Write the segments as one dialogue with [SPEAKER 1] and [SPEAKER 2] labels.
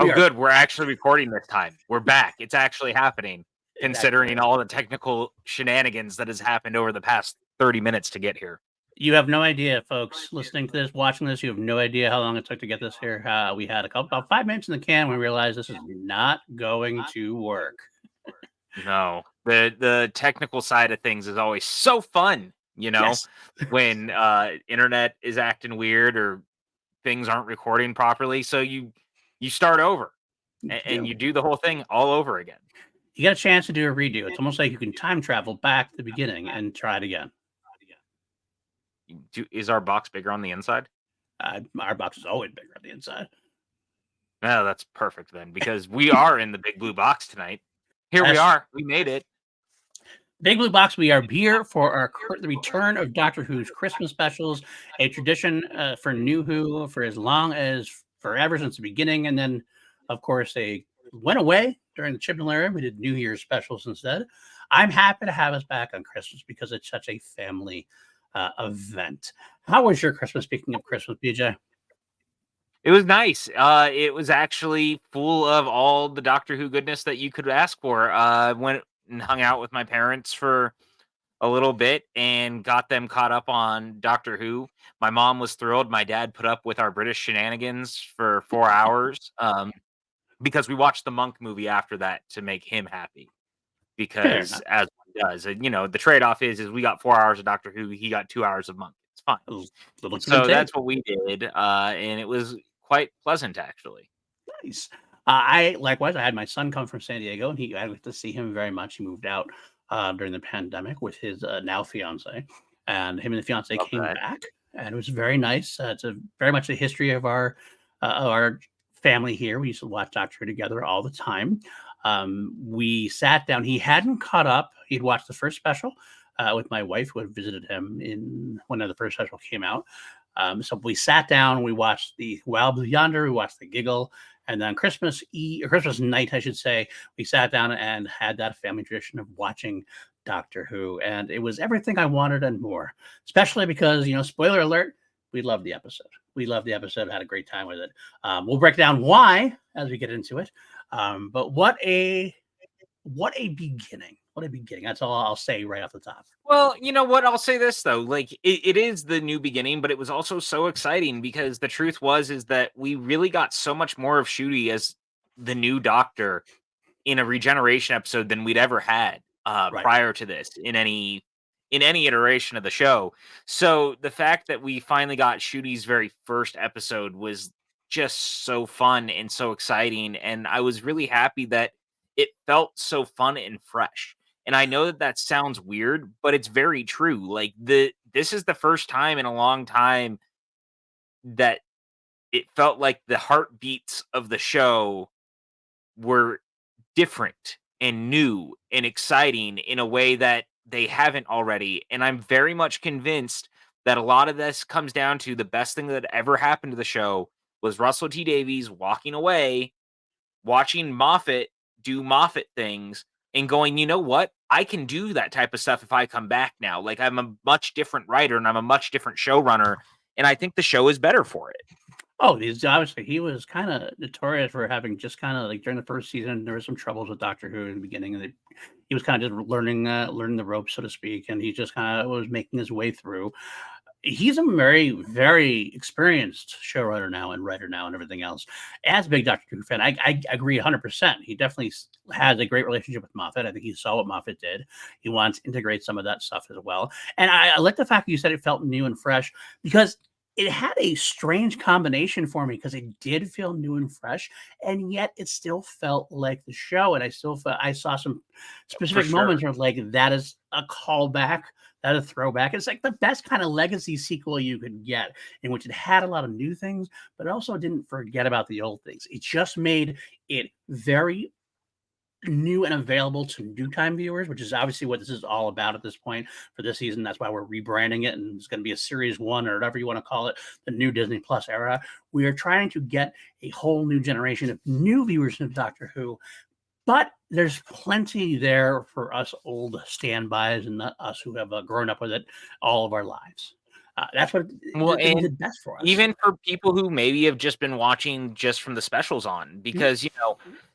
[SPEAKER 1] Oh, good. We're actually recording this time. We're back. It's actually happening, considering all the technical shenanigans that has happened over the past 30 minutes to get here.
[SPEAKER 2] You have no idea, folks, listening to this, watching this, you have no idea how long it took to get this here. We had about 5 minutes in the can. We realized this is not going to work.
[SPEAKER 1] No, the technical side of things is always so fun,
[SPEAKER 2] Yes.
[SPEAKER 1] when internet is acting weird or things aren't recording properly. So you start over and you do the whole thing all over again.
[SPEAKER 2] You get a chance to do a redo. It's almost like you can time travel back to the beginning and try it again.
[SPEAKER 1] Is our box bigger on the inside?
[SPEAKER 2] Our box is always bigger on the inside.
[SPEAKER 1] No, that's perfect then, because we are in the big blue box tonight. Here we are. We made it.
[SPEAKER 2] Big Blue Box, we are here for the return of Doctor Who's Christmas specials, a tradition for New Who for as long as forever, since the beginning. And then, of course, they went away during the Chibnall era. We did New Year's specials instead. I'm happy to have us back on Christmas because it's such a family event. How was your Christmas, speaking of Christmas, BJ?
[SPEAKER 1] It was nice. It was actually full of all the Doctor Who goodness that you could ask for. Went and hung out with my parents for a little bit and got them caught up on Doctor Who. My mom was thrilled. My dad put up with our British shenanigans for 4 hours because we watched the Monk movie after that to make him happy. Because as one does, and the trade-off is we got 4 hours of Doctor Who, he got 2 hours of Monk. It's fine. So that's what we did, and it was quite pleasant, actually.
[SPEAKER 2] Nice. I had my son come from San Diego, and I got to see him very much. He moved out during the pandemic with his now fiance, and him and the fiance came back, and it was very nice. It's very much the history of our family here. We used to watch Doctor Who together all the time. We sat down. He hadn't caught up. He'd watched the first special with my wife, who had visited him when the first special came out. So we sat down, we watched the Wild Blue Yonder, we watched the Giggle, and then Christmas night, I should say, we sat down and had that family tradition of watching Doctor Who, and it was everything I wanted and more, especially because, spoiler alert, we loved the episode. We loved the episode, had a great time with it. We'll break down why as we get into it, but what a beginning. What a beginning. That's all I'll say right off the top.
[SPEAKER 1] Well, you know what? I'll say this, though. Like, it is the new beginning, but it was also so exciting because the truth is that we really got so much more of Ncuti as the new Doctor in a regeneration episode than we'd ever had prior to this in any iteration of the show. So the fact that we finally got Ncuti's very first episode was just so fun and so exciting. And I was really happy that it felt so fun and fresh. And I know that sounds weird, but it's very true. Like this is the first time in a long time that it felt like the heartbeats of the show were different and new and exciting in a way that they haven't already. And I'm very much convinced that a lot of this comes down to the best thing that ever happened to the show was Russell T Davies walking away, watching Moffat do Moffat things, and going, you know what? I can do that type of stuff if I come back now. Like, I'm a much different writer and I'm a much different showrunner, and I think the show is better for it.
[SPEAKER 2] Oh, obviously he was kind of notorious for having just kind of like during the first season, there was some troubles with Doctor Who in the beginning, and he was kind of just learning the ropes, so to speak, and he just kind of was making his way through. He's a very, very experienced showrunner now and writer now and everything else. As a big Doctor Who fan, I agree 100%. He definitely has a great relationship with Moffat. I think he saw what Moffat did. He wants to integrate some of that stuff as well. And I like the fact that you said it felt new and fresh, because it had a strange combination for me, because it did feel new and fresh, and yet it still felt like the show. And I saw some specific moments where like that is a callback, that is a throwback. It's like the best kind of legacy sequel you could get, in which it had a lot of new things, but also didn't forget about the old things. It just made it very new and available to new time viewers, which is obviously what this is all about at this point for this season. That's why we're rebranding it, and it's going to be a series 1 or whatever you want to call it, the new Disney Plus era. We are trying to get a whole new generation of new viewers of Doctor Who, but there's plenty there for us old standbys and us who have grown up with it all of our lives. That's what
[SPEAKER 1] Well,
[SPEAKER 2] they
[SPEAKER 1] and
[SPEAKER 2] did best for us.
[SPEAKER 1] even for people who maybe have just been watching just from the specials on, because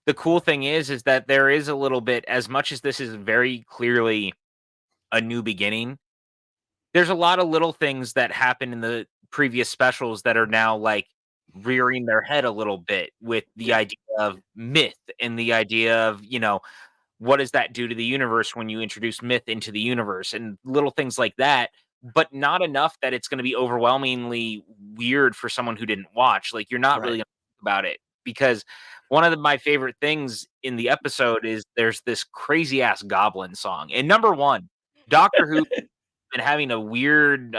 [SPEAKER 1] the cool thing is that there is a little bit, as much as this is very clearly a new beginning, there's a lot of little things that happen in the previous specials that are now like rearing their head a little bit with the
[SPEAKER 2] Yeah,
[SPEAKER 1] idea of myth and the idea of, what does that do to the universe when you introduce myth into the universe and little things like that, but not enough that it's going to be overwhelmingly weird for someone who didn't watch. Like, you're not really
[SPEAKER 2] right.
[SPEAKER 1] going to think about it, because one of my favorite things in the episode is there's this crazy ass goblin song. And number one, Doctor Who been having a weird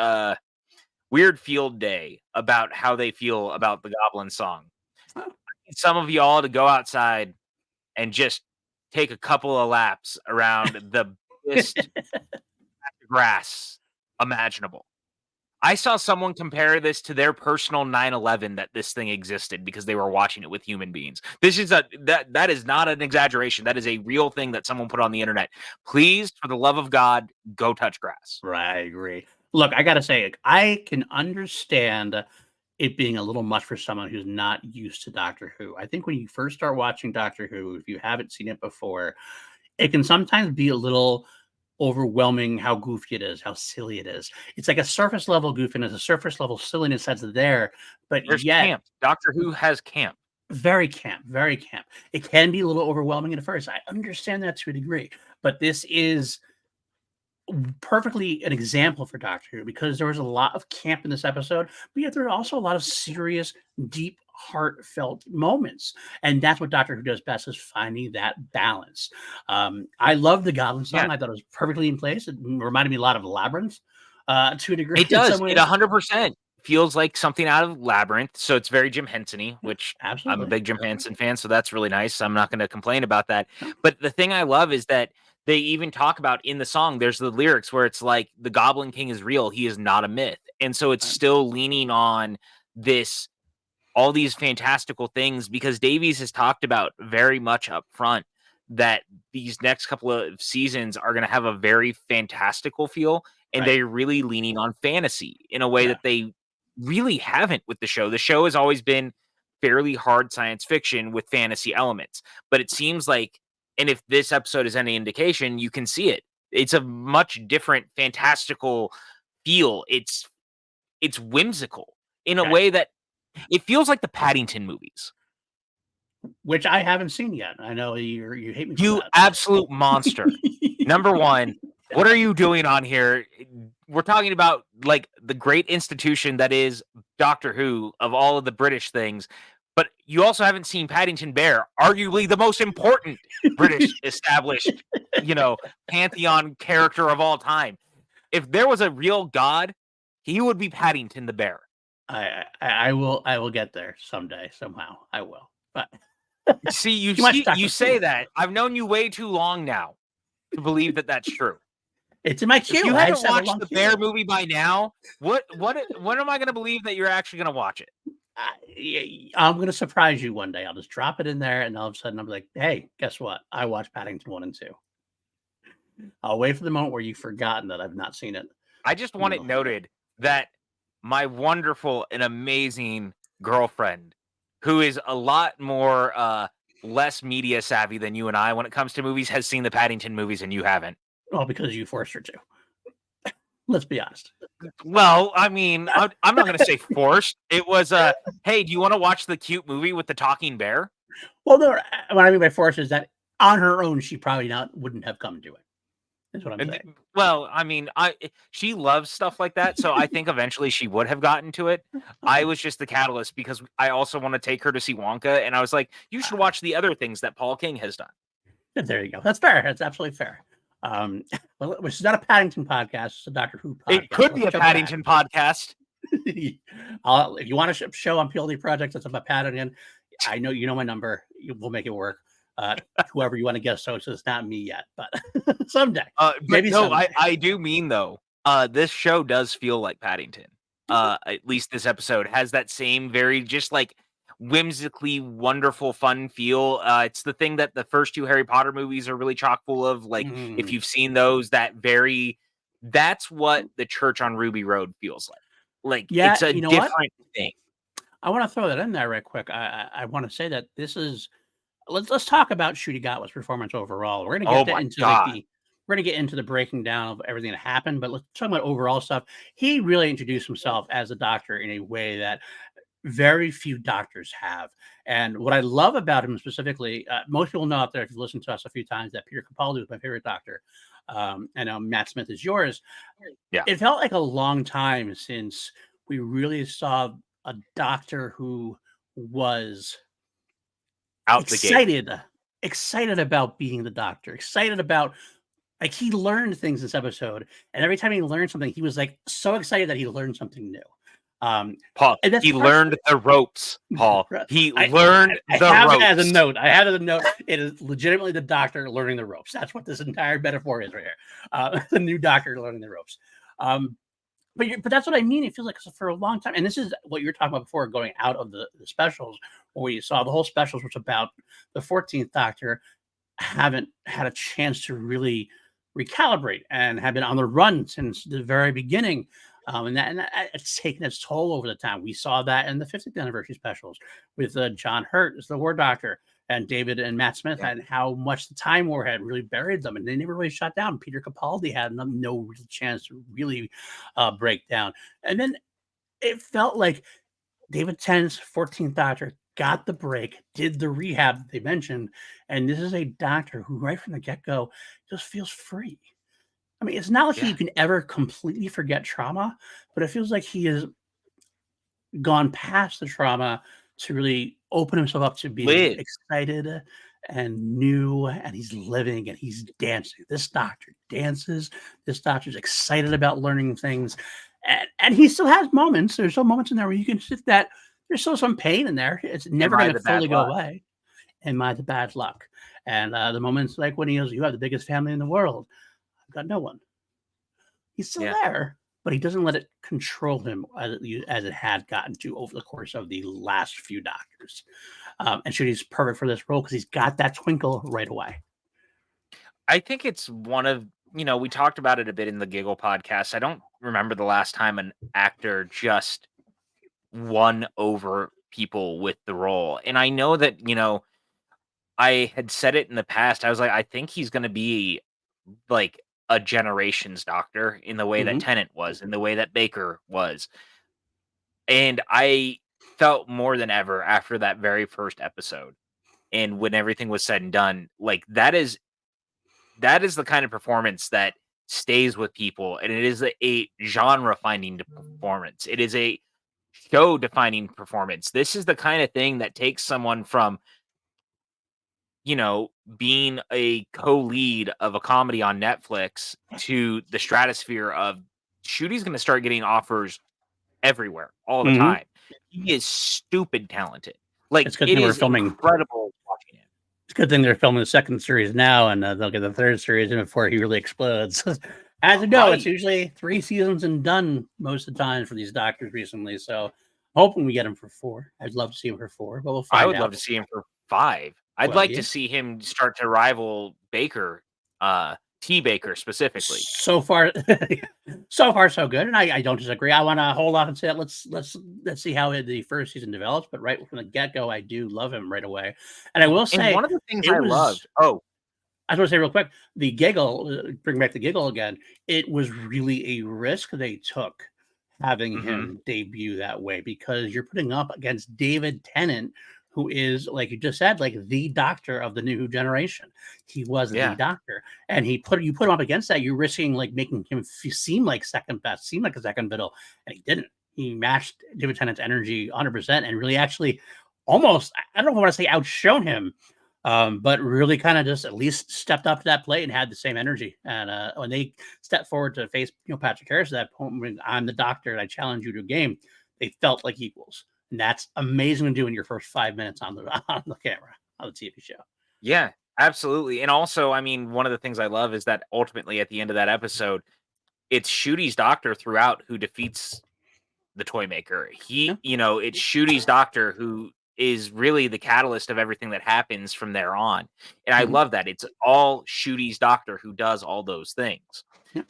[SPEAKER 1] field day about how they feel about the goblin song.
[SPEAKER 2] Oh.
[SPEAKER 1] Need some of y'all to go outside and just take a couple of laps around the biggest grass imaginable. I saw someone compare this to their personal 9/11, that this thing existed because they were watching it with human beings. This is that is not an exaggeration. That is a real thing that someone put on the internet. Please, for the love of God, go touch grass.
[SPEAKER 2] Right, I agree. Look, I gotta say, I can understand it being a little much for someone who's not used to Doctor Who. I think when you first start watching Doctor Who, if you haven't seen it before, it can sometimes be a little overwhelming how goofy it is, how silly it is. It's like a surface level goofiness, a surface level silliness that's there, but
[SPEAKER 1] There's
[SPEAKER 2] yet
[SPEAKER 1] camp. Doctor Who has camp.
[SPEAKER 2] very camp, very camp. It can be a little overwhelming at first. I understand that to a degree, but this is perfectly an example for Doctor Who because there was a lot of camp in this episode, but yet there are also a lot of serious, deep, heartfelt moments, and that's what Doctor Who does best is finding that balance. I love the Goblin
[SPEAKER 1] Yeah.
[SPEAKER 2] song. I thought it was perfectly in place. It reminded me a lot of Labyrinth to a degree
[SPEAKER 1] It
[SPEAKER 2] in
[SPEAKER 1] does.
[SPEAKER 2] some
[SPEAKER 1] It
[SPEAKER 2] ways.
[SPEAKER 1] 100% feels like something out of Labyrinth, so it's very Jim Henson-y,
[SPEAKER 2] Yeah,
[SPEAKER 1] which I'm a
[SPEAKER 2] absolutely.
[SPEAKER 1] big Jim Henson fan, so that's really nice. I'm not gonna complain about that.
[SPEAKER 2] No,
[SPEAKER 1] But the thing I love is that they even talk about in the song, there's the lyrics where it's like, "The Goblin King is real, he is not a myth." And so it's
[SPEAKER 2] right,
[SPEAKER 1] still leaning on this all these fantastical things, because Davies has talked about very much up front that these next couple of seasons are going to have a very fantastical feel, and
[SPEAKER 2] right.
[SPEAKER 1] they're really leaning on fantasy in a way
[SPEAKER 2] Yeah,
[SPEAKER 1] that they really haven't with the show. The show has always been fairly hard science fiction with fantasy elements, but it seems like, and if this episode is any indication, you can see it. It's a much different fantastical feel. It's whimsical in a
[SPEAKER 2] right.
[SPEAKER 1] way that it feels like the Paddington movies.
[SPEAKER 2] Which I haven't seen yet. I know you hate me for
[SPEAKER 1] You
[SPEAKER 2] that, but
[SPEAKER 1] absolute monster. Number 1, what are you doing on here? We're talking about, like, the great institution that is Doctor Who of all of the British things, but you also haven't seen Paddington Bear, arguably the most important British established, pantheon character of all time. If there was a real god, he would be Paddington the Bear.
[SPEAKER 2] I will get there someday, somehow. I will. But
[SPEAKER 1] See,
[SPEAKER 2] too much
[SPEAKER 1] you
[SPEAKER 2] Doctor
[SPEAKER 1] say
[SPEAKER 2] Who.
[SPEAKER 1] that. I've known you way too long now to believe that that's true.
[SPEAKER 2] It's in my
[SPEAKER 1] If
[SPEAKER 2] queue.
[SPEAKER 1] you
[SPEAKER 2] I
[SPEAKER 1] haven't
[SPEAKER 2] just have a
[SPEAKER 1] watched
[SPEAKER 2] long
[SPEAKER 1] the Bear
[SPEAKER 2] queue.
[SPEAKER 1] movie by now, when am I gonna believe that you're actually gonna watch it?
[SPEAKER 2] I'm gonna surprise you one day. I'll just drop it in there, and all of a sudden, I'll be like, "Hey, guess what? I watched Paddington 1 and 2." I'll wait for the moment where you've forgotten that I've not seen it,
[SPEAKER 1] I just
[SPEAKER 2] and
[SPEAKER 1] want
[SPEAKER 2] then
[SPEAKER 1] it
[SPEAKER 2] I'll find out.
[SPEAKER 1] noted that my wonderful and amazing girlfriend, who is a lot more, less media savvy than you and I when it comes to movies, has seen the Paddington movies and you haven't.
[SPEAKER 2] Well, because you forced her to. Let's be honest.
[SPEAKER 1] Well, I mean, I'm not gonna say forced. It was, "Hey, do you wanna watch the cute movie with the talking bear?"
[SPEAKER 2] Well, no, what I mean by forced is that on her own, she probably not wouldn't have come to it. Is what I'm
[SPEAKER 1] And
[SPEAKER 2] saying.
[SPEAKER 1] well, I mean, she loves stuff like that, so I think eventually she would have gotten to it. I
[SPEAKER 2] Okay.
[SPEAKER 1] was just the catalyst because I also want to take her to see Wonka, and I was like, "You should watch the other things that Paul King has done."
[SPEAKER 2] There you go. That's fair. That's absolutely fair. Um, well, this is not a Paddington podcast. It's a Doctor Who
[SPEAKER 1] It
[SPEAKER 2] podcast.
[SPEAKER 1] could
[SPEAKER 2] Let's
[SPEAKER 1] be a
[SPEAKER 2] jump back.
[SPEAKER 1] Paddington podcast.
[SPEAKER 2] If you want to show on PLD Project that's about Paddington, I know you know my number. We'll make it work. Whoever you want to guess, so it's not me yet, but someday,
[SPEAKER 1] But
[SPEAKER 2] maybe
[SPEAKER 1] no,
[SPEAKER 2] someday.
[SPEAKER 1] I do mean though, this show does feel like Paddington. At least this episode has that same very just like whimsically wonderful fun feel. It's the thing that the first two Harry Potter movies are really chock full of. Like, if
[SPEAKER 2] Mhm.
[SPEAKER 1] you've seen those, that's what the church on Ruby Road feels like. Like,
[SPEAKER 2] Yeah,
[SPEAKER 1] it's a
[SPEAKER 2] you know what?
[SPEAKER 1] different thing.
[SPEAKER 2] I want to throw that in there right quick. I want to say that this is let's talk about Ncuti Gatwa's performance overall. We're gonna
[SPEAKER 1] Oh
[SPEAKER 2] get
[SPEAKER 1] my
[SPEAKER 2] into like
[SPEAKER 1] god.
[SPEAKER 2] the we're gonna get into the breaking down of everything that happened, but let's talk about overall stuff. He really introduced himself as a doctor in a way that very few doctors have. And what I love about him specifically, most people know out there if you've listened to us a few times that Peter Capaldi was my favorite doctor. I know Matt Smith is yours.
[SPEAKER 1] Yeah,
[SPEAKER 2] It felt like a long time since we really saw a doctor who was
[SPEAKER 1] out the gate.
[SPEAKER 2] excited, excited about being the doctor, excited about like he learned things this episode, and every time he learned something, he was like so excited that he learned something new.
[SPEAKER 1] Paul,
[SPEAKER 2] And that's
[SPEAKER 1] he
[SPEAKER 2] part.
[SPEAKER 1] learned the ropes, Paul. He
[SPEAKER 2] I,
[SPEAKER 1] learned
[SPEAKER 2] I
[SPEAKER 1] the
[SPEAKER 2] have it as a
[SPEAKER 1] ropes.
[SPEAKER 2] note. I have it as a note. It is legitimately the doctor learning the ropes. That's what this entire metaphor is right here. The new doctor learning the ropes. Um, but that's what I mean. It feels like for a long time, and this is what you were talking about before, going out of the specials, where we saw the whole specials was about the 14th Doctor haven't had a chance to really recalibrate and have been on the run since the very beginning. And that it's taken its toll over the time. We saw that in the 50th anniversary specials with John Hurt as the War Doctor and David and Matt Smith,
[SPEAKER 1] Yeah.
[SPEAKER 2] and how much the Time War had really buried them, and they never really shut down. Peter Capaldi had no real chance to really break down. And then it felt like David Tennant's 14th Doctor got the break, did the rehab that they mentioned, and this is a doctor who, right from the get go, just feels free. I mean, it's not like he
[SPEAKER 1] Yeah.
[SPEAKER 2] can ever completely forget trauma, but it feels like he has gone past the trauma to really open himself up to being
[SPEAKER 1] Live.
[SPEAKER 2] excited and new, and he's living and he's dancing. This doctor dances. This doctor's excited about learning things, and he still has moments. There's some moments in there where you can sit that there's still some pain in there. It's
[SPEAKER 1] Am
[SPEAKER 2] never
[SPEAKER 1] I
[SPEAKER 2] going to
[SPEAKER 1] the bad
[SPEAKER 2] fully go
[SPEAKER 1] luck?
[SPEAKER 2] away. Am I the bad luck? And the moments like when he goes, "You have the biggest family in the world. I've got no one." He's still
[SPEAKER 1] Yeah.
[SPEAKER 2] there, but he doesn't let it control him as it had gotten to over the course of the last few Doctors. And Shooty's perfect for this role because he's got that twinkle right away.
[SPEAKER 1] I think it's one of, we talked about it a bit in the Giggle podcast. I don't remember the last time an actor just won over people with the role. And I know that, I had said it in the past. I was like, I think he's going to be like a generations doctor in the way that
[SPEAKER 2] Mm-hmm.
[SPEAKER 1] Tennant was, in the way that Baker was. And I felt more than ever after that very first episode. And when everything was said and done, like that is the kind of performance that stays with people, and it is a genre finding performance. It is a show defining performance. This is the kind of thing that takes someone from, being a co-lead of a comedy on Netflix to the stratosphere of Shooty's going to start getting offers everywhere all the
[SPEAKER 2] Mm-hmm.
[SPEAKER 1] time. He is stupid talented. Like,
[SPEAKER 2] It's a good
[SPEAKER 1] it
[SPEAKER 2] thing we're
[SPEAKER 1] is
[SPEAKER 2] filming.
[SPEAKER 1] incredible watching him.
[SPEAKER 2] It's a good thing they're filming the second series now, and they'll get the third series in before he really explodes. As you know, it's
[SPEAKER 1] Right.
[SPEAKER 2] usually 3 seasons and done most of the time for these Doctors recently. So, hoping we get him for 4. I'd love to see him for 4, but we'll
[SPEAKER 1] I
[SPEAKER 2] find
[SPEAKER 1] would love
[SPEAKER 2] out.
[SPEAKER 1] to see him for 5. I'd
[SPEAKER 2] Well,
[SPEAKER 1] like
[SPEAKER 2] yeah.
[SPEAKER 1] to see him start to rival Baker, T. Baker specifically.
[SPEAKER 2] So far, so far so good, and I don't disagree. I want to hold off and say let's see how the first season develops. But right from the get go, I do love him right away, and I will
[SPEAKER 1] And
[SPEAKER 2] say
[SPEAKER 1] one of the things
[SPEAKER 2] it
[SPEAKER 1] I
[SPEAKER 2] was.
[SPEAKER 1] loved oh,
[SPEAKER 2] I just want to say real quick, the giggle, bring back the giggle again. It was really a risk they took having
[SPEAKER 1] mhm,
[SPEAKER 2] him debut that way because you're putting up against David Tennant, who is, like you just said, like the doctor of the new generation. He was the
[SPEAKER 1] yeah,
[SPEAKER 2] doctor, and you put him up against that. You're risking like making him seem like second best, seem like a second fiddle, and he didn't. He matched David Tennant's energy 100%, and really actually almost. I don't know if I want to say outshone him, but really kind of just at least stepped up to that plate and had the same energy. And when they stepped forward to face Patrick Harris at that point, when I'm the doctor and I challenge you to a game, they felt like equals, and that's amazing to do in your first 5 minutes on the on the camera on the TV show.
[SPEAKER 1] yeah, absolutely. And also, I mean, one of the things I love is that ultimately at the end of that episode, it's Shooty's doctor throughout who defeats the toy maker.
[SPEAKER 2] Yeah.
[SPEAKER 1] It's Shooty's doctor who is really the catalyst of everything that happens from there on. And I
[SPEAKER 2] Mm-hmm.
[SPEAKER 1] love that. It's all Shooty's doctor who does all those things.
[SPEAKER 2] Yeah.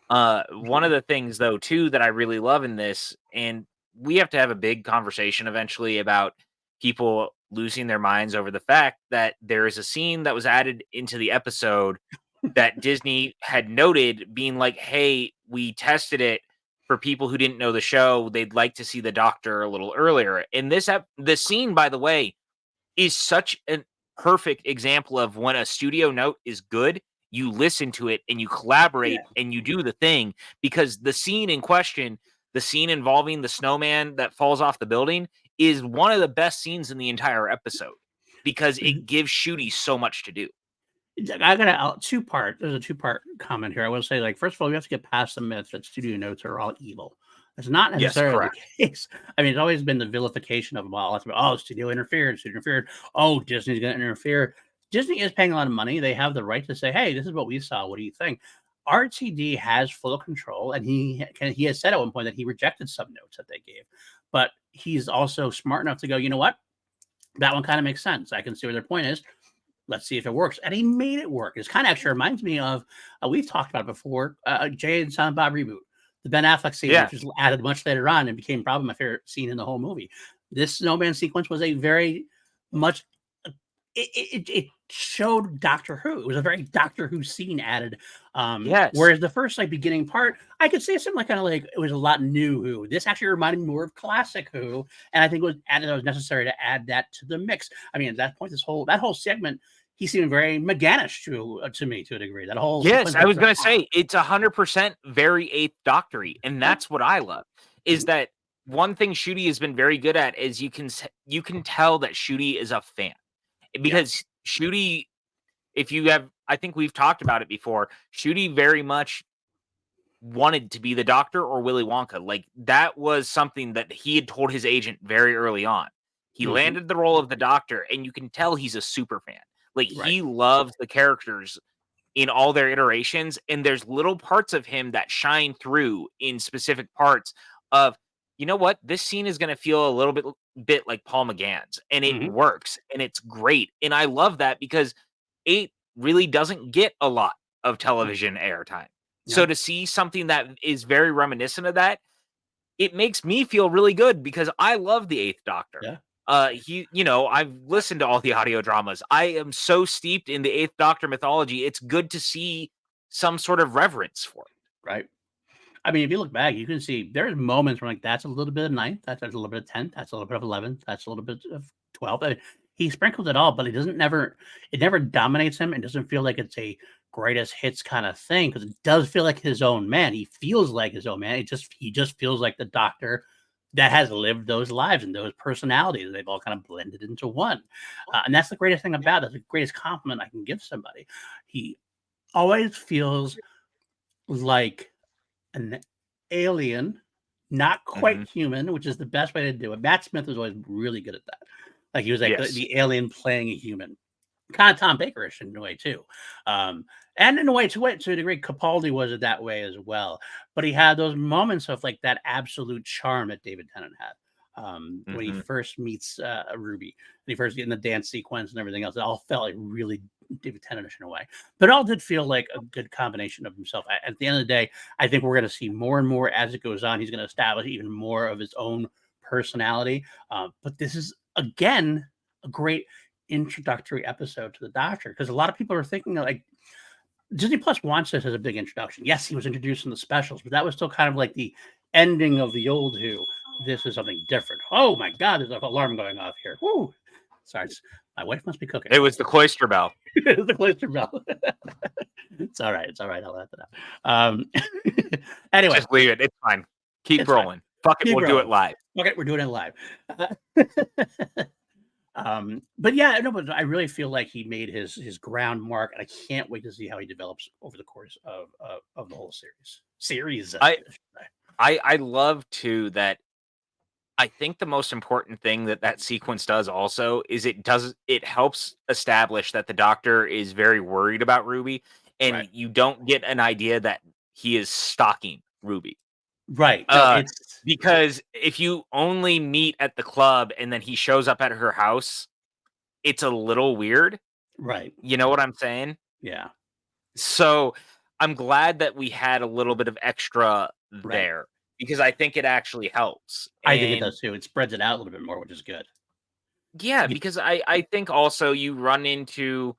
[SPEAKER 1] One of the things though too that I really love in this, and we have to have a big conversation eventually about people losing their minds over the fact that there is a scene that was added into the episode that Disney had noted being like, "Hey, we tested it for people who didn't know the show. They'd like to see the Doctor a little earlier." And the scene, by the way, is such a perfect example of when a studio note is good, you listen to it and you
[SPEAKER 2] Yeah.
[SPEAKER 1] collaborate and you do the thing, because the scene in question, the scene involving the snowman that falls off the building, is one of the best scenes in the entire episode because it gives Shooty so much to do.
[SPEAKER 2] I got a two-part. There's a two-part comment here. I will say, like, first of all, we have to get past the myth that studio notes are all evil. That's not
[SPEAKER 1] Yes,
[SPEAKER 2] necessarily
[SPEAKER 1] correct.
[SPEAKER 2] the case. I mean, it's always been the vilification of them all. It's been, oh, studio interfered, studio interfered. Oh, Disney's going to interfere. Disney is paying a lot of money. They have the right to say, hey, this is what we saw. What do you think? RTD has full control, and he has said at one point that he rejected some notes that they gave, but he's also smart enough to go, you know what? That one kind of makes sense. I can see where their point is. Let's see if it works. And he made it work. It's kind of actually reminds me of, we've talked about it before, Jay and Silent Bob reboot, the Ben Affleck scene,
[SPEAKER 1] Yeah.
[SPEAKER 2] which was added much later on and became probably my favorite scene in the whole movie. This snowman sequence was a very much, it showed Doctor Who. It was a very Doctor Who scene added.
[SPEAKER 1] Yes.
[SPEAKER 2] Whereas the first like beginning part, I could say something like kind of like it was a lot new Who. This actually reminded me more of classic Who, and I think it was added. It was necessary to add that to the mix. I mean, at that point, that whole segment, he seemed very McGannish to me to a degree. That whole
[SPEAKER 1] Yes,
[SPEAKER 2] sequence
[SPEAKER 1] I
[SPEAKER 2] of
[SPEAKER 1] was gonna say it's 100% very Eighth Doctory, and
[SPEAKER 2] yeah,
[SPEAKER 1] that's what I love. Is
[SPEAKER 2] mhm,
[SPEAKER 1] that one thing Shooty has been very good at? Is you can tell that Shooty is a fan
[SPEAKER 2] yeah,
[SPEAKER 1] because Shooty, if you have, I think we've talked about it before. Shooty very much wanted to be the Doctor or Willy Wonka. Like that was something that he had told his agent very early on. He
[SPEAKER 2] mhm,
[SPEAKER 1] landed the role of the Doctor, and you can tell he's a super fan. Like
[SPEAKER 2] right,
[SPEAKER 1] he loves the characters in all their iterations, and there's little parts of him that shine through in specific parts of, you know what, this scene is going to feel a little bit like Paul McGann's, and it
[SPEAKER 2] mhm,
[SPEAKER 1] works and it's great. And I love that because it really doesn't get a lot of television airtime.
[SPEAKER 2] yeah,
[SPEAKER 1] So to see something that is very reminiscent of that, it makes me feel really good because I love the Eighth Doctor.
[SPEAKER 2] yeah,
[SPEAKER 1] I've listened to all the audio dramas. I am so steeped in the Eighth Doctor mythology. It's good to see some sort of reverence for it.
[SPEAKER 2] right. I mean, if you look back, you can see there's moments where like that's a little bit of ninth, that's a little bit of 10th, that's a little bit of 11th, that's a little bit of 12th. I mean, he sprinkles it all, but it never dominates him. It doesn't feel like it's a greatest hits kind of thing because it does feel like his own man. He feels like his own man. He just feels like the Doctor that has lived those lives and those personalities. They've all kind of blended into one, and that's the greatest thing about it. The greatest compliment I can give somebody. He always feels like an alien, not quite
[SPEAKER 1] Mhm.
[SPEAKER 2] human, which is the best way to do it. Matt Smith was always really good at that. Like he was like
[SPEAKER 1] Yes.
[SPEAKER 2] the alien playing a human. Kind of Tom Bakerish in a way too. Um, and in a way, to a degree, Capaldi was it that way as well. But he had those moments of like that absolute charm that David Tennant had. When he
[SPEAKER 1] Mhm.
[SPEAKER 2] first meets Ruby, and he first get in the dance sequence and everything else, it all felt like really David Tennantish in a way. But it all did feel like a good combination of himself. At the end of the day, I think we're going to see more and more as it goes on. He's going to establish even more of his own personality. But this is again a great introductory episode to the Doctor because a lot of people are thinking like Disney Plus wants this as a big introduction. Yes, he was introduced in the specials, but that was still kind of like the ending of the old Who. This is something different. Oh my God, there's an alarm going off here. Woo! Sorry, my wife must be cooking.
[SPEAKER 1] It was the cloister bell.
[SPEAKER 2] It's the cloister bell. It's all right. It's all right. I'll let that out. Anyway,
[SPEAKER 1] Just leave it. It's fine. Keep
[SPEAKER 2] it's fine.
[SPEAKER 1] rolling. Fuck it.
[SPEAKER 2] Keep
[SPEAKER 1] We'll do it
[SPEAKER 2] rolling.
[SPEAKER 1] live.
[SPEAKER 2] Okay, we're doing it live. But yeah, no, but I really feel like he made his ground mark, and I can't wait to see how he develops over the course of the whole series.
[SPEAKER 1] I I love too that I think the most important thing that that sequence does also is it helps establish that the Doctor is very worried about Ruby,
[SPEAKER 2] Right,
[SPEAKER 1] and you don't get an idea that he is stalking Ruby.
[SPEAKER 2] right. No,
[SPEAKER 1] Uh,
[SPEAKER 2] it's
[SPEAKER 1] because if you only meet at the club and then he shows up at her house, it's a little weird.
[SPEAKER 2] right.
[SPEAKER 1] You know what I'm saying?
[SPEAKER 2] Yeah,
[SPEAKER 1] So I'm glad that we had a little bit of extra
[SPEAKER 2] Right.
[SPEAKER 1] there because I think it actually helps.
[SPEAKER 2] I think it
[SPEAKER 1] And
[SPEAKER 2] does too. It spreads it out a little bit more, which is good.
[SPEAKER 1] yeah,
[SPEAKER 2] You get
[SPEAKER 1] because I think also you run into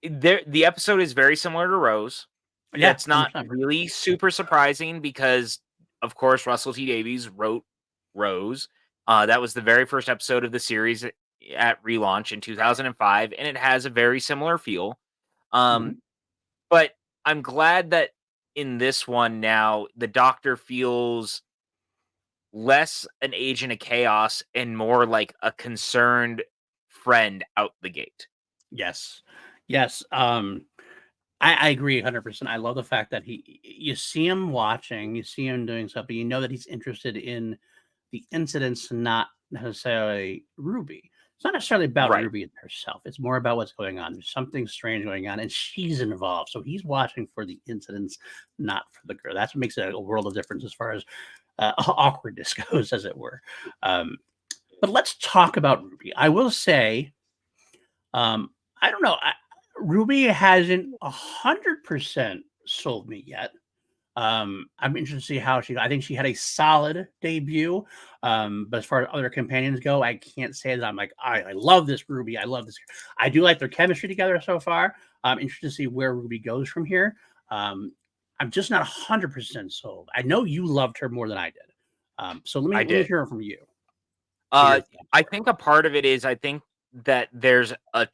[SPEAKER 1] the episode is very similar to Rose.
[SPEAKER 2] yeah,
[SPEAKER 1] That's not
[SPEAKER 2] 100%.
[SPEAKER 1] really super surprising because, of course, Russell T Davies wrote Rose. That was the very first episode of the series at relaunch in 2005, and it has a very similar feel. Um,
[SPEAKER 2] Mhm.
[SPEAKER 1] but I'm glad that in this one now the Doctor feels less an agent of chaos and more like a concerned friend out the gate.
[SPEAKER 2] Yes. Yes, I agree 100%. I love the fact that you see him watching, you see him doing stuff, but you know that he's interested in the incidents, not necessarily Ruby. It's not necessarily about
[SPEAKER 1] Right.
[SPEAKER 2] Ruby herself. It's more about what's going on. There's something strange going on, and she's involved. So he's watching for the incidents, not for the girl. That's what makes it a world of difference as far as awkwardness goes, as it were. Um, but let's talk about Ruby. I will say, um, I don't know. Ruby hasn't 100% sold me yet. I'm interested to see how I think she had a solid debut. But as far as other companions go, I can't say that I'm like, I love this Ruby. I love this. I do like their chemistry together so far. I'm interested to see where Ruby goes from here. Um, I'm just not 100% sold. I know you loved her more than I did. So
[SPEAKER 1] I
[SPEAKER 2] let me
[SPEAKER 1] did.
[SPEAKER 2] hear it from you. What your
[SPEAKER 1] Uh,
[SPEAKER 2] thoughts
[SPEAKER 1] I
[SPEAKER 2] were.
[SPEAKER 1] think a part of it is I think that there's a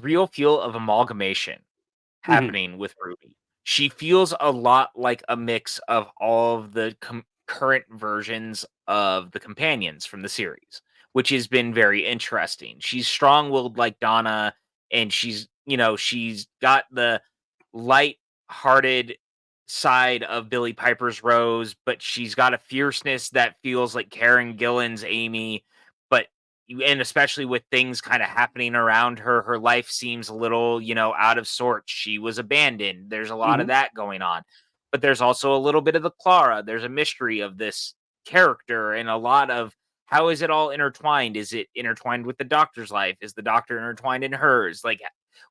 [SPEAKER 1] real feel of amalgamation
[SPEAKER 2] Mhm,
[SPEAKER 1] happening with Ruby. She feels a lot like a mix of all of the current versions of the companions from the series, which has been very interesting. She's strong-willed like Donna, and she's got the light-hearted side of Billy Piper's Rose, but she's got a fierceness that feels like Karen Gillan's Amy, but and especially with things kind of happening around her, her life seems a little, out of sorts. She was abandoned. There's a lot of
[SPEAKER 2] mhm,
[SPEAKER 1] that going on. But there's also a little bit of the Clara. There's a mystery of this character and a lot of how is it all intertwined? Is it intertwined with the doctor's life? Is the doctor intertwined in hers? Like,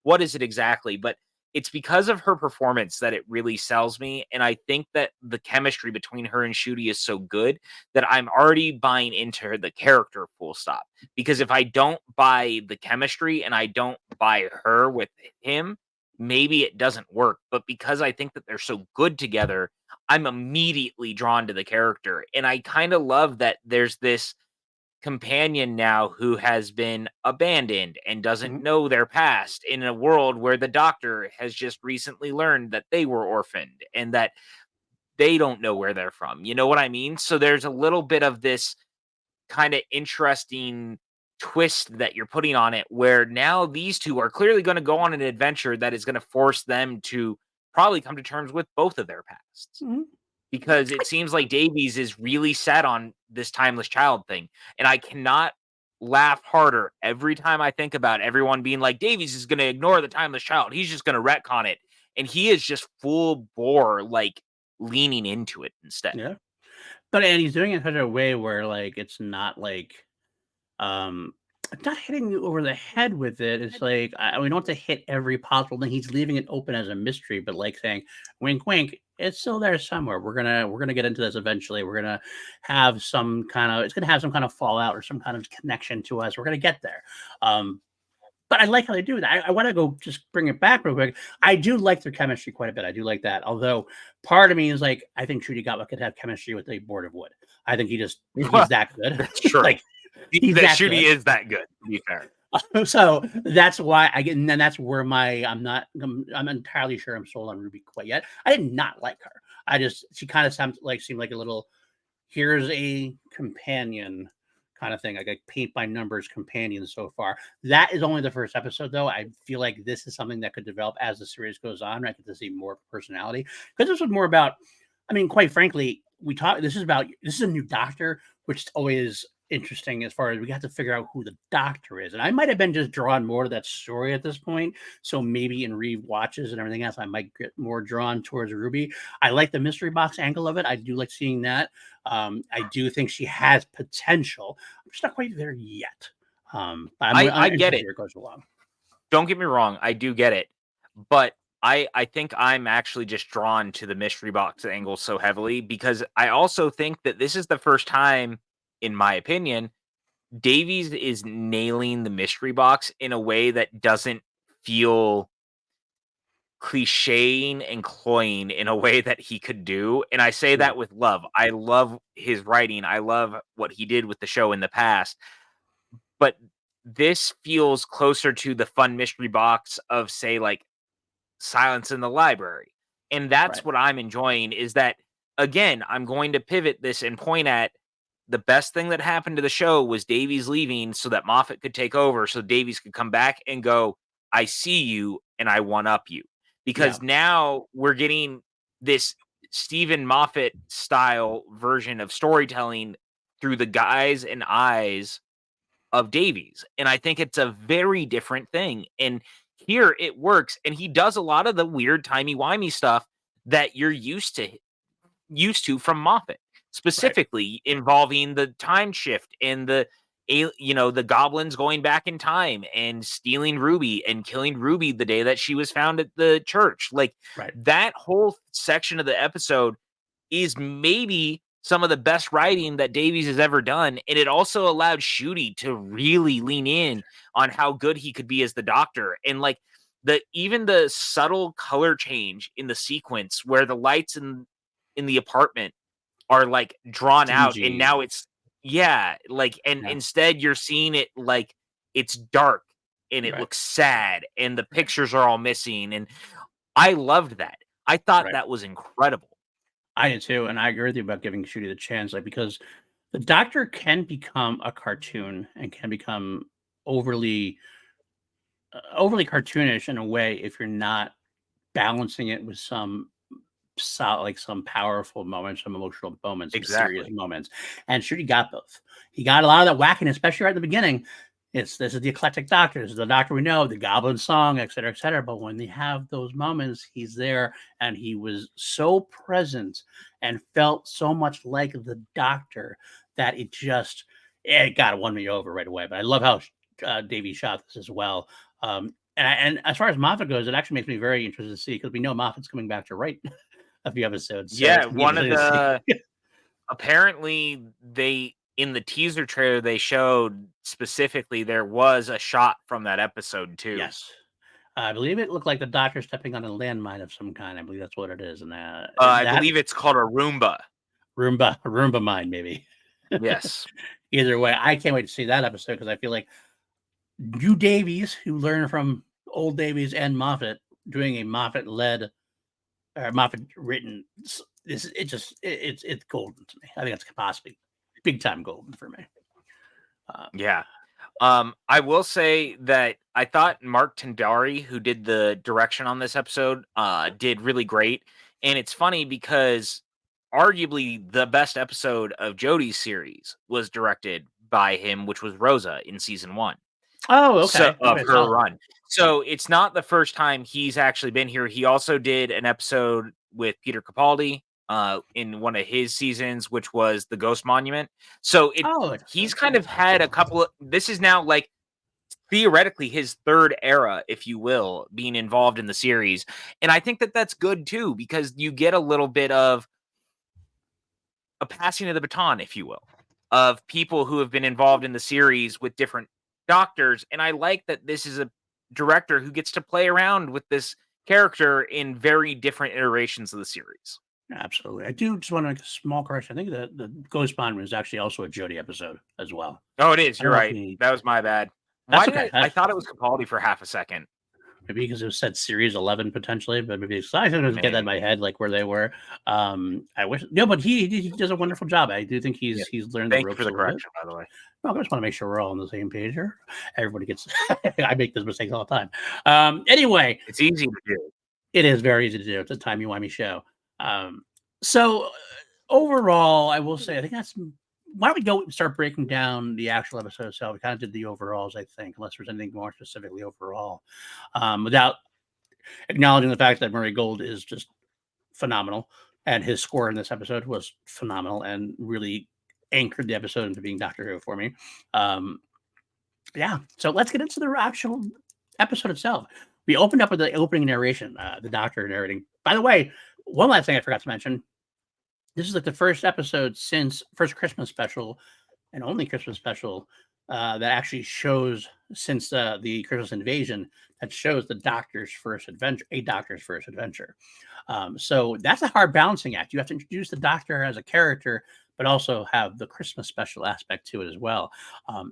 [SPEAKER 1] what is it exactly? But it's because of her performance that it really sells me. And I think that the chemistry between her and Ncuti is so good that I'm already buying into the character full stop. Because if I don't buy the chemistry and I don't buy her with him, maybe it doesn't work. But because I think that they're so good together, I'm immediately drawn to the character. And I kind of love that there's this companion now who has been abandoned and doesn't
[SPEAKER 2] mhm,
[SPEAKER 1] know their past in a world where the doctor has just recently learned that they were orphaned and that they don't know where they're from. You know what I mean? So there's a little bit of this kind of interesting twist that you're putting on it where now these two are clearly going to go on an adventure that is going to force them to probably come to terms with both of their pasts
[SPEAKER 2] mhm.
[SPEAKER 1] because it seems like Davies is really set on this timeless child thing and I cannot laugh harder every time I think about everyone being like Davies is going to ignore the timeless child, he's just going to retcon it, and he is just full bore like leaning into it instead.
[SPEAKER 2] Yeah. And he's doing it in such a way where, like, it's not like, um, it's not hitting you over the head with it. It's like, we don't have to hit every possible thing. He's leaving it open as a mystery, but like saying, "Wink, wink, it's still there somewhere. We're gonna get into this eventually. We're gonna have some kind of it's gonna have some kind of fallout or some kind of connection to us. We're gonna get there." But I like how they do that. I wanna go just bring it back real quick. I do like their chemistry quite a bit. I do like that. Although part of me is like, I think Trudy Gatwa could have chemistry with a board of wood. I think he's that good.
[SPEAKER 1] That's true.
[SPEAKER 2] Like, he's
[SPEAKER 1] That
[SPEAKER 2] that
[SPEAKER 1] Shooty
[SPEAKER 2] good.
[SPEAKER 1] is that good, to be fair.
[SPEAKER 2] So that's why I get, and then that's where I'm entirely sure I'm sold on Ruby quite yet. I did not like her. She kind of seemed like a little, here's a companion kind of thing, like a paint by numbers companion so far. That is only the first episode, though. I feel like this is something that could develop as the series goes on. I get to see more personality because this was more about. I mean, quite frankly, this is a new doctor, which is always interesting as far as we have to figure out who the doctor is. And I might have been just drawn more to that story at this point. So maybe in re-watches and everything else, I might get more drawn towards Ruby. I like the mystery box angle of it. I do like seeing that. I do think she has potential. I'm just not quite there yet.
[SPEAKER 1] I
[SPEAKER 2] I'm
[SPEAKER 1] get
[SPEAKER 2] interested to
[SPEAKER 1] it.
[SPEAKER 2] hear it goes along.
[SPEAKER 1] Don't get me wrong, I do get it. But I think I'm actually just drawn to the mystery box angle so heavily because I also think that this is the first time, in my opinion, Davies is nailing the mystery box in a way that doesn't feel clichéing and cloying in a way that he could do, and I say
[SPEAKER 2] Right,
[SPEAKER 1] that with love. I love his writing, I love what he did with the show in the past, but this feels closer to the fun mystery box of, say, like, Silence in the Library, and that's
[SPEAKER 2] right,
[SPEAKER 1] what I'm enjoying is that, again, I'm going to pivot this and point at the best thing that happened to the show was Davies leaving so that Moffat could take over, so Davies could come back and go, "I see you, and I one up you."
[SPEAKER 2] yeah,
[SPEAKER 1] Because now we're getting this Stephen Moffat style version of storytelling through the guise and eyes of Davies, and I think it's a very different thing, and here it works, and he does a lot of the weird timey-wimey stuff that you're used to from Moffat,
[SPEAKER 2] right,
[SPEAKER 1] specifically involving the time shift and the goblins going back in time and stealing Ruby and killing Ruby the day that she was found at the church. Like,
[SPEAKER 2] right,
[SPEAKER 1] that whole section of the episode is maybe some of the best writing that Davies has ever done, and it also allowed Ncuti to really lean in on how good he could be as the Doctor, and, like, even the subtle color change in the sequence where the lights in the apartment are, like, drawn out, and
[SPEAKER 2] dingy,
[SPEAKER 1] now it's yeah, like, and
[SPEAKER 2] yeah,
[SPEAKER 1] instead you're seeing it like it's dark, and it
[SPEAKER 2] right,
[SPEAKER 1] looks sad, and the
[SPEAKER 2] right,
[SPEAKER 1] pictures are all missing, and I loved that. I thought
[SPEAKER 2] right.
[SPEAKER 1] that was incredible.
[SPEAKER 2] I did too, and I agree with you about giving Shooty the chance, like, because the Doctor can become a cartoon and can become overly overly cartoonish in a way if you're not balancing it with some like some powerful moments, some emotional moments, some serious
[SPEAKER 1] Exactly.
[SPEAKER 2] moments. And sure, he got both. He got a lot of that whacking, especially right at the beginning. This is the eclectic doctor. This is the doctor we know, the Goblin Song, et cetera, et cetera. But when they have those moments, he's there, and he was so present and felt so much like the doctor that it got won me over right away. But I love how Davey shot this as well. And as far as Moffat goes, it actually makes me very interested to see because we know Moffat's coming back to write a few episodes, so
[SPEAKER 1] Yeah,
[SPEAKER 2] it's gonna be
[SPEAKER 1] one of
[SPEAKER 2] interesting to see.
[SPEAKER 1] the apparently, they in the teaser trailer, they showed specifically there was a shot from that episode too.
[SPEAKER 2] Yes. I believe it looked like the doctor stepping on a landmine of some kind. I believe that's what it is, and,
[SPEAKER 1] I
[SPEAKER 2] that
[SPEAKER 1] believe it's called a Roomba.
[SPEAKER 2] Roomba mine, maybe.
[SPEAKER 1] Yes.
[SPEAKER 2] Either way, I can't wait to see that episode because I feel like new Davies, who learned from old Davies and Moffat, doing a Moffat-led or Moffat-written, it's golden to me. I think it's possibly big time golden for me. Uh,
[SPEAKER 1] Yeah. I will say that I thought Mark Tendari, who did the direction on this episode, did really great. And it's funny because arguably the best episode of Jodie's series was directed by him, which was Rosa in season one.
[SPEAKER 2] oh,
[SPEAKER 1] So
[SPEAKER 2] okay.
[SPEAKER 1] of
[SPEAKER 2] Okay,
[SPEAKER 1] her
[SPEAKER 2] solid.
[SPEAKER 1] run. So it's not the first time he's actually been here. He also did an episode with Peter Capaldi in one of his seasons, which was the Ghost Monument. So
[SPEAKER 2] Oh,
[SPEAKER 1] he's
[SPEAKER 2] interesting.
[SPEAKER 1] kind of had a couple of this is now like theoretically his third era, if you will, being involved in the series. And I think that that's good too, because you get a little bit of a passing of the baton, if you will, of people who have been involved in the series with different doctors. And I like that this is a director who gets to play around with this character in very different iterations of the series.
[SPEAKER 2] Absolutely. I do just want to make a small correction. I think the Ghost Bond was actually also a Jodie episode as well.
[SPEAKER 1] Oh, it is.
[SPEAKER 2] I
[SPEAKER 1] You're
[SPEAKER 2] don't know if
[SPEAKER 1] right.
[SPEAKER 2] we.
[SPEAKER 1] That was my bad. Why
[SPEAKER 2] That's
[SPEAKER 1] did
[SPEAKER 2] okay.
[SPEAKER 1] I thought it was Capaldi for half a second.
[SPEAKER 2] Maybe because it was said series 11 potentially, but maybe I didn't get that in
[SPEAKER 1] Maybe.
[SPEAKER 2] my head, like where they were. I wish, no, but he does a wonderful job. I do think
[SPEAKER 1] Yeah.
[SPEAKER 2] he's learned the
[SPEAKER 1] Thank you for
[SPEAKER 2] ropes a
[SPEAKER 1] the
[SPEAKER 2] little bit.
[SPEAKER 1] correction, by the way.
[SPEAKER 2] Well, I just want to make sure we're all on the same page here. Everybody gets, I make those mistakes all the time. Anyway,
[SPEAKER 1] It's easy to do.
[SPEAKER 2] it is very easy to do. It's a timey-wimey show. Um, so overall, I will say I think that's. Why don't we go start breaking down the actual episode itself? We kind of did the overalls, I think, unless there's anything more specifically overall, without acknowledging the fact that Murray Gold is just phenomenal, and his score in this episode was phenomenal and really anchored the episode into being Doctor Who for me. Um, Yeah. So let's get into the actual episode itself. We opened up with the opening narration, the doctor narrating. By the way, one last thing I forgot to mention. This is like the first episode since first Christmas special and only Christmas special that actually shows since the Christmas invasion that shows the doctor's first adventure, a doctor's first adventure. So that's a hard balancing act. You have to introduce the doctor as a character, but also have the Christmas special aspect to it as well.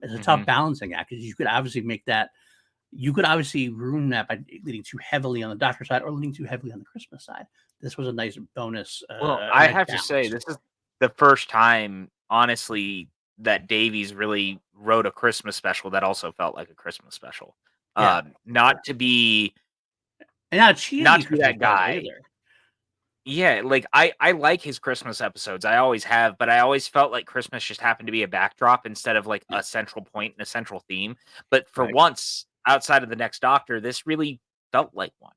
[SPEAKER 2] It's a tough balancing act because you could obviously make that. You could obviously ruin that by leaning too heavily on the doctor side or leaning too heavily on the Christmas side. This was a nice bonus,
[SPEAKER 1] Well,
[SPEAKER 2] a
[SPEAKER 1] I
[SPEAKER 2] nice
[SPEAKER 1] have to say,
[SPEAKER 2] balance.
[SPEAKER 1] this is the first time, honestly, that Davies really wrote a Christmas special that also felt like a Christmas special.
[SPEAKER 2] Yeah,
[SPEAKER 1] Not to be
[SPEAKER 2] and not a cheesy
[SPEAKER 1] not to be
[SPEAKER 2] Christmas
[SPEAKER 1] that
[SPEAKER 2] special
[SPEAKER 1] guy.
[SPEAKER 2] either.
[SPEAKER 1] Yeah, like I like his Christmas episodes. I always have, but I always felt like Christmas just happened to be a backdrop instead of like
[SPEAKER 2] Yeah,
[SPEAKER 1] a central point and a central theme. But for
[SPEAKER 2] right.
[SPEAKER 1] once, outside of the next Doctor, this really felt like one.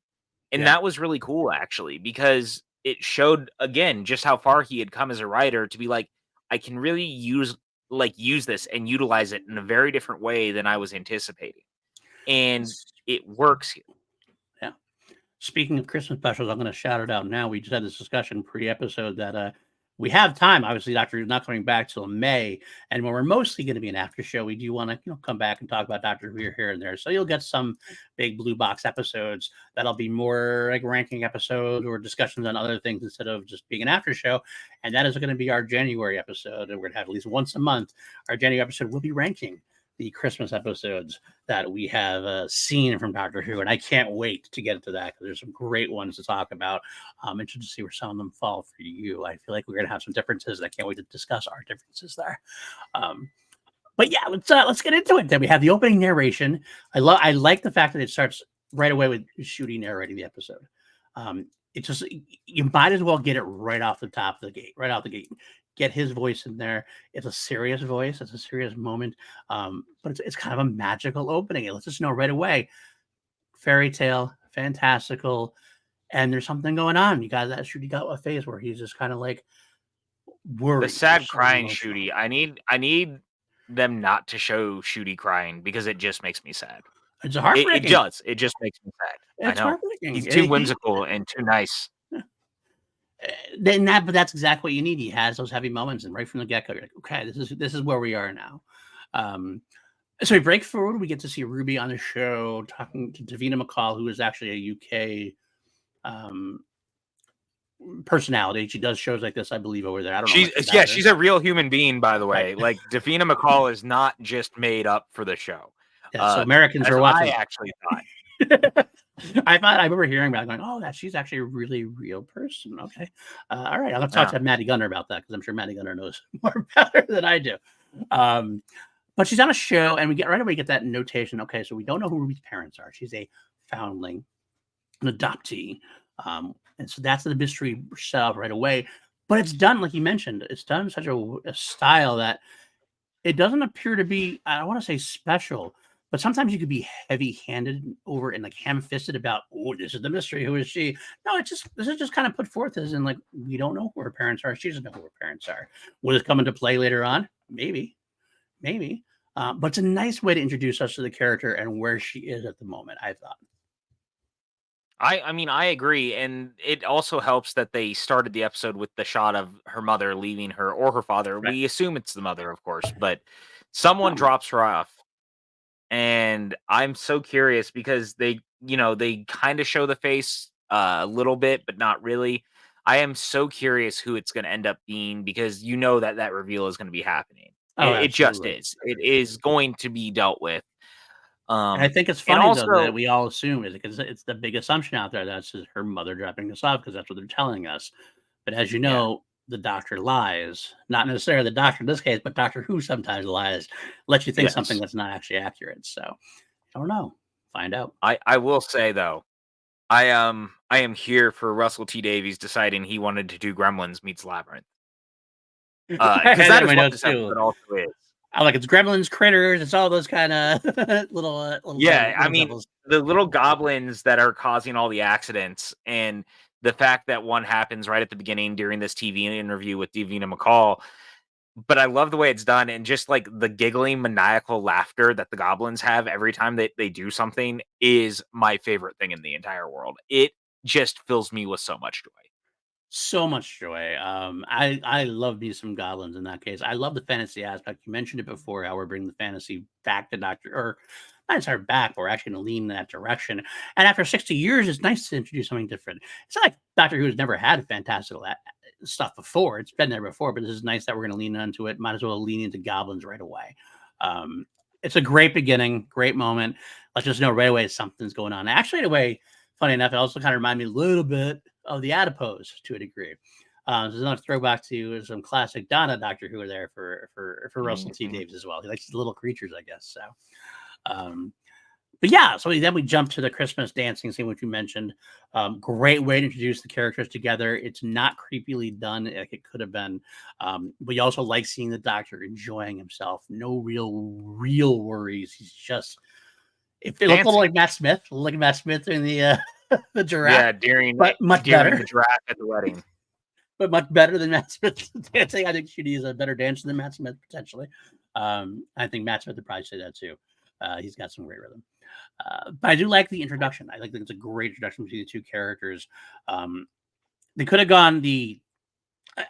[SPEAKER 1] And
[SPEAKER 2] Yeah.
[SPEAKER 1] that was really cool actually because it showed again just how far he had come as a writer to be like, I can really use this and utilize it in a very different way than I was anticipating. And it works here.
[SPEAKER 2] Yeah. Speaking of Christmas specials, I'm going to shout it out now. We just had this discussion pre-episode that we have time. Obviously, Doctor Who's not coming back till May, and when we're mostly going to be an after show, we do want to come back and talk about Doctor Who here and there. So you'll get some big blue box episodes that'll be more like ranking episodes or discussions on other things instead of just being an after show. And that is going to be our January episode, and we're going to have at least once a month. Our January episode will be ranking the Christmas episodes that we have seen from Doctor Who, and I can't wait to get into that because there's some great ones to talk about. I'm interested to see where some of them fall for you. I feel like we're going to have some differences, and I can't wait to discuss our differences there. But yeah, let's get into it. Then we have the opening narration. I like the fact that it starts right away with Ncuti narrating the episode. It just you might as well get it right off the top of the gate, right out the gate. Get his voice in there. It's a serious voice. It's a serious moment, but it's kind of a magical opening. It lets us know right away. Fairy tale, fantastical, and there's something going on. You got that Ncuti got a phase where he's just kind of like
[SPEAKER 1] The
[SPEAKER 2] worried or
[SPEAKER 1] sad
[SPEAKER 2] so
[SPEAKER 1] crying
[SPEAKER 2] emotional.
[SPEAKER 1] Shooty. I need them not to show Shooty crying because it just makes me sad.
[SPEAKER 2] It's
[SPEAKER 1] It
[SPEAKER 2] heartbreaking.
[SPEAKER 1] does. It just makes me sad. I
[SPEAKER 2] It's
[SPEAKER 1] know.
[SPEAKER 2] heartbreaking.
[SPEAKER 1] He's too whimsical and too nice.
[SPEAKER 2] But that's exactly what you need. He has those heavy moments, and right from the get go, you're like, okay, this is where we are now. So we break forward. We get to see Ruby on the show talking to Davina McCall, who is actually a UK personality. She does shows like this, I believe, over there. I don't know much about her.
[SPEAKER 1] She's a real human being, by the
[SPEAKER 2] Right.
[SPEAKER 1] way. Like Davina McCall is not just made up for the show.
[SPEAKER 2] Yeah. So Americans
[SPEAKER 1] As
[SPEAKER 2] are
[SPEAKER 1] I
[SPEAKER 2] watching.
[SPEAKER 1] actually thought.
[SPEAKER 2] I remember hearing about it going, oh, that she's actually a really real person. Okay. All right. I'll have to talk
[SPEAKER 1] Yeah.
[SPEAKER 2] to Maddie Gunner about that because I'm sure Maddie Gunner knows more about her than I do. But she's on a show and we get right away get that notation. Okay. So we don't know who Ruby's parents are. She's a foundling, an adoptee. And so that's the mystery set up right away. But it's done, like you mentioned, it's done in such a style that it doesn't appear to be, I don't want to say special, but sometimes you could be heavy-handed over and like ham-fisted about, oh, this is the mystery. Who is she? No, this is just kind of put forth as in like we don't know who her parents are. She doesn't know who her parents are. Will it come into play later on? Maybe. But it's a nice way to introduce us to the character and where she is at the moment, I thought.
[SPEAKER 1] I mean, I agree. And it also helps that they started the episode with the shot of her mother leaving her or her father.
[SPEAKER 2] Right.
[SPEAKER 1] We assume it's the mother, of course, but someone drops her off. And I'm so curious because they kind of show the face a little bit, but not really. I am so curious who it's going to end up being because that reveal is going to be happening.
[SPEAKER 2] Oh,
[SPEAKER 1] It just
[SPEAKER 2] absolutely.
[SPEAKER 1] is. It is going to be dealt with.
[SPEAKER 2] And I think it's
[SPEAKER 1] And
[SPEAKER 2] funny though that
[SPEAKER 1] also,
[SPEAKER 2] we all assume is because it's the big assumption out there that's just her mother dropping us off because that's what they're telling us. But as you
[SPEAKER 1] yeah,
[SPEAKER 2] know, the doctor lies. Not necessarily the doctor in this case, but Doctor Who sometimes lies, lets you think something
[SPEAKER 1] yes.
[SPEAKER 2] that's not actually accurate. So I don't know. Find out.
[SPEAKER 1] I will say though, I am here for Russell T Davies deciding he wanted to do Gremlins meets Labyrinth.
[SPEAKER 2] I
[SPEAKER 1] Because
[SPEAKER 2] had that
[SPEAKER 1] that
[SPEAKER 2] in
[SPEAKER 1] is
[SPEAKER 2] my
[SPEAKER 1] what
[SPEAKER 2] notes
[SPEAKER 1] this
[SPEAKER 2] too.
[SPEAKER 1] episode also is.
[SPEAKER 2] I like it's gremlins, critters, it's all those kind of little
[SPEAKER 1] Yeah, I
[SPEAKER 2] little
[SPEAKER 1] mean,
[SPEAKER 2] devils.
[SPEAKER 1] the little goblins that are causing all the accidents, and the fact that one happens right at the beginning during this TV interview with Davina McCall, but I love the way it's done, and just like the giggling, maniacal laughter that the goblins have every time they do something is my favorite thing in the entire world. It just fills me with so much joy.
[SPEAKER 2] So much joy. I love me some goblins in that case. I love the fantasy aspect. You mentioned it before, how we're bringing the fantasy back to Doctor, or not necessarily back, but we're actually going to lean in that direction. And after 60 years, it's nice to introduce something different. It's not like Doctor Who's never had fantastical stuff before. It's been there before, but this is nice that we're going to lean into it. Might as well lean into goblins right away. It's a great beginning, great moment. Let's just know right away something's going on. Actually, in a way, funny enough, it also kind of reminded me a little bit of the adipose to a degree. So there's another throwback to some classic Donna Doctor Who are there for Russell T
[SPEAKER 1] Mhm.
[SPEAKER 2] Davies as well. He likes the little creatures, I guess. So, but yeah, so then we jump to the Christmas dancing scene, which you mentioned. Great way to introduce the characters together. It's not creepily done like it could have been. But you also like seeing the Doctor enjoying himself. No real worries. He's just, if they look a little
[SPEAKER 1] Dancing.
[SPEAKER 2] like Matt Smith, like Matt Smith in the the giraffe,
[SPEAKER 1] Yeah,
[SPEAKER 2] but much
[SPEAKER 1] during the
[SPEAKER 2] better.
[SPEAKER 1] draft at the wedding.
[SPEAKER 2] But much better than Matt Smith dancing. I think Ncuti is a better dancer than Matt Smith potentially. I think Matt Smith would probably say that too. He's got some great rhythm. But I do like the introduction. I like that it's a great introduction between the two characters. They could have gone the.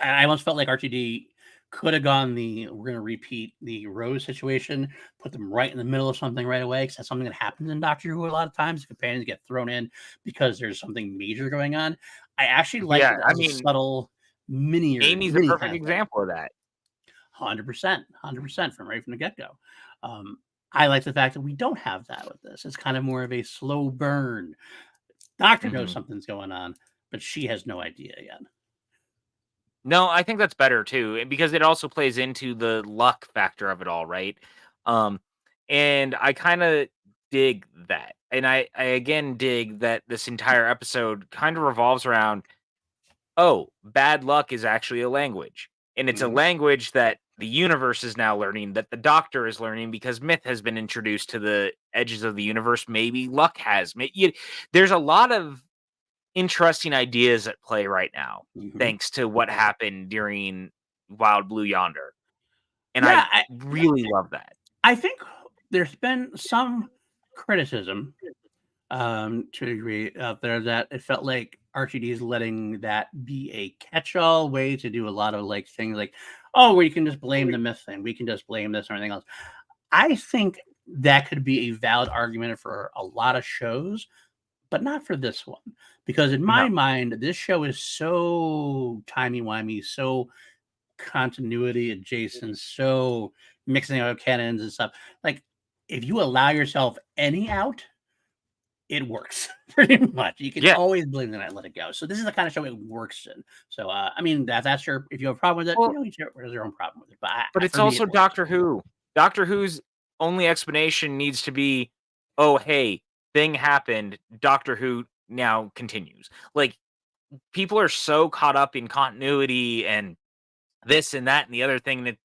[SPEAKER 2] I almost felt like RTD could have gone the. We're going to repeat the Rose situation, put them right in the middle of something right away, because that's something that happens in Doctor Who a lot of times. Companions get thrown in because there's something major going on. I actually liked
[SPEAKER 1] Yeah,
[SPEAKER 2] it
[SPEAKER 1] I
[SPEAKER 2] as a
[SPEAKER 1] mean,
[SPEAKER 2] subtle
[SPEAKER 1] Amy's a
[SPEAKER 2] mini
[SPEAKER 1] perfect
[SPEAKER 2] kind of thing.
[SPEAKER 1] example of that.
[SPEAKER 2] 100% from right from the get go. I like the fact that we don't have that with this. It's kind of more of a slow burn. Doctor knows
[SPEAKER 1] Mhm.
[SPEAKER 2] something's going on, but she has no idea yet.
[SPEAKER 1] No, I think that's better too, because it also plays into the luck factor of it all, right? Um, and I kind of dig that. And I again dig that this entire episode kind of revolves around, oh, bad luck is actually a language. And it's a
[SPEAKER 2] Mhm.
[SPEAKER 1] language that the universe is now learning, that the doctor is learning because myth has been introduced to the edges of the universe. Maybe luck has. There's a lot of interesting ideas at play right now,
[SPEAKER 2] Mhm.
[SPEAKER 1] thanks to what happened during Wild Blue Yonder. And
[SPEAKER 2] Yeah,
[SPEAKER 1] I really love that.
[SPEAKER 2] I think there's been some criticism to a degree out there that it felt like RTD is letting that be a catch-all way to do a lot of like things like, oh, we can just blame the myth thing, we can just blame this or anything else. I think that could be a valid argument for a lot of shows, but not for this one. Because in
[SPEAKER 1] No.
[SPEAKER 2] my mind, this show is so timey-wimey, so continuity adjacent, so mixing up canons and stuff. Like, if you allow yourself any out, it works pretty much. You can
[SPEAKER 1] Yeah.
[SPEAKER 2] always blame them and let it go. So this is the kind of show it works in. So I mean that's your, if you have a problem with it,
[SPEAKER 1] Well,
[SPEAKER 2] each has their own problem with it. But
[SPEAKER 1] but it's
[SPEAKER 2] for me,
[SPEAKER 1] also
[SPEAKER 2] it works.
[SPEAKER 1] Doctor Who. Doctor Who's only explanation needs to be, "Oh, hey, thing happened." Doctor Who now continues. Like, people are so caught up in continuity and this and that and the other thing that,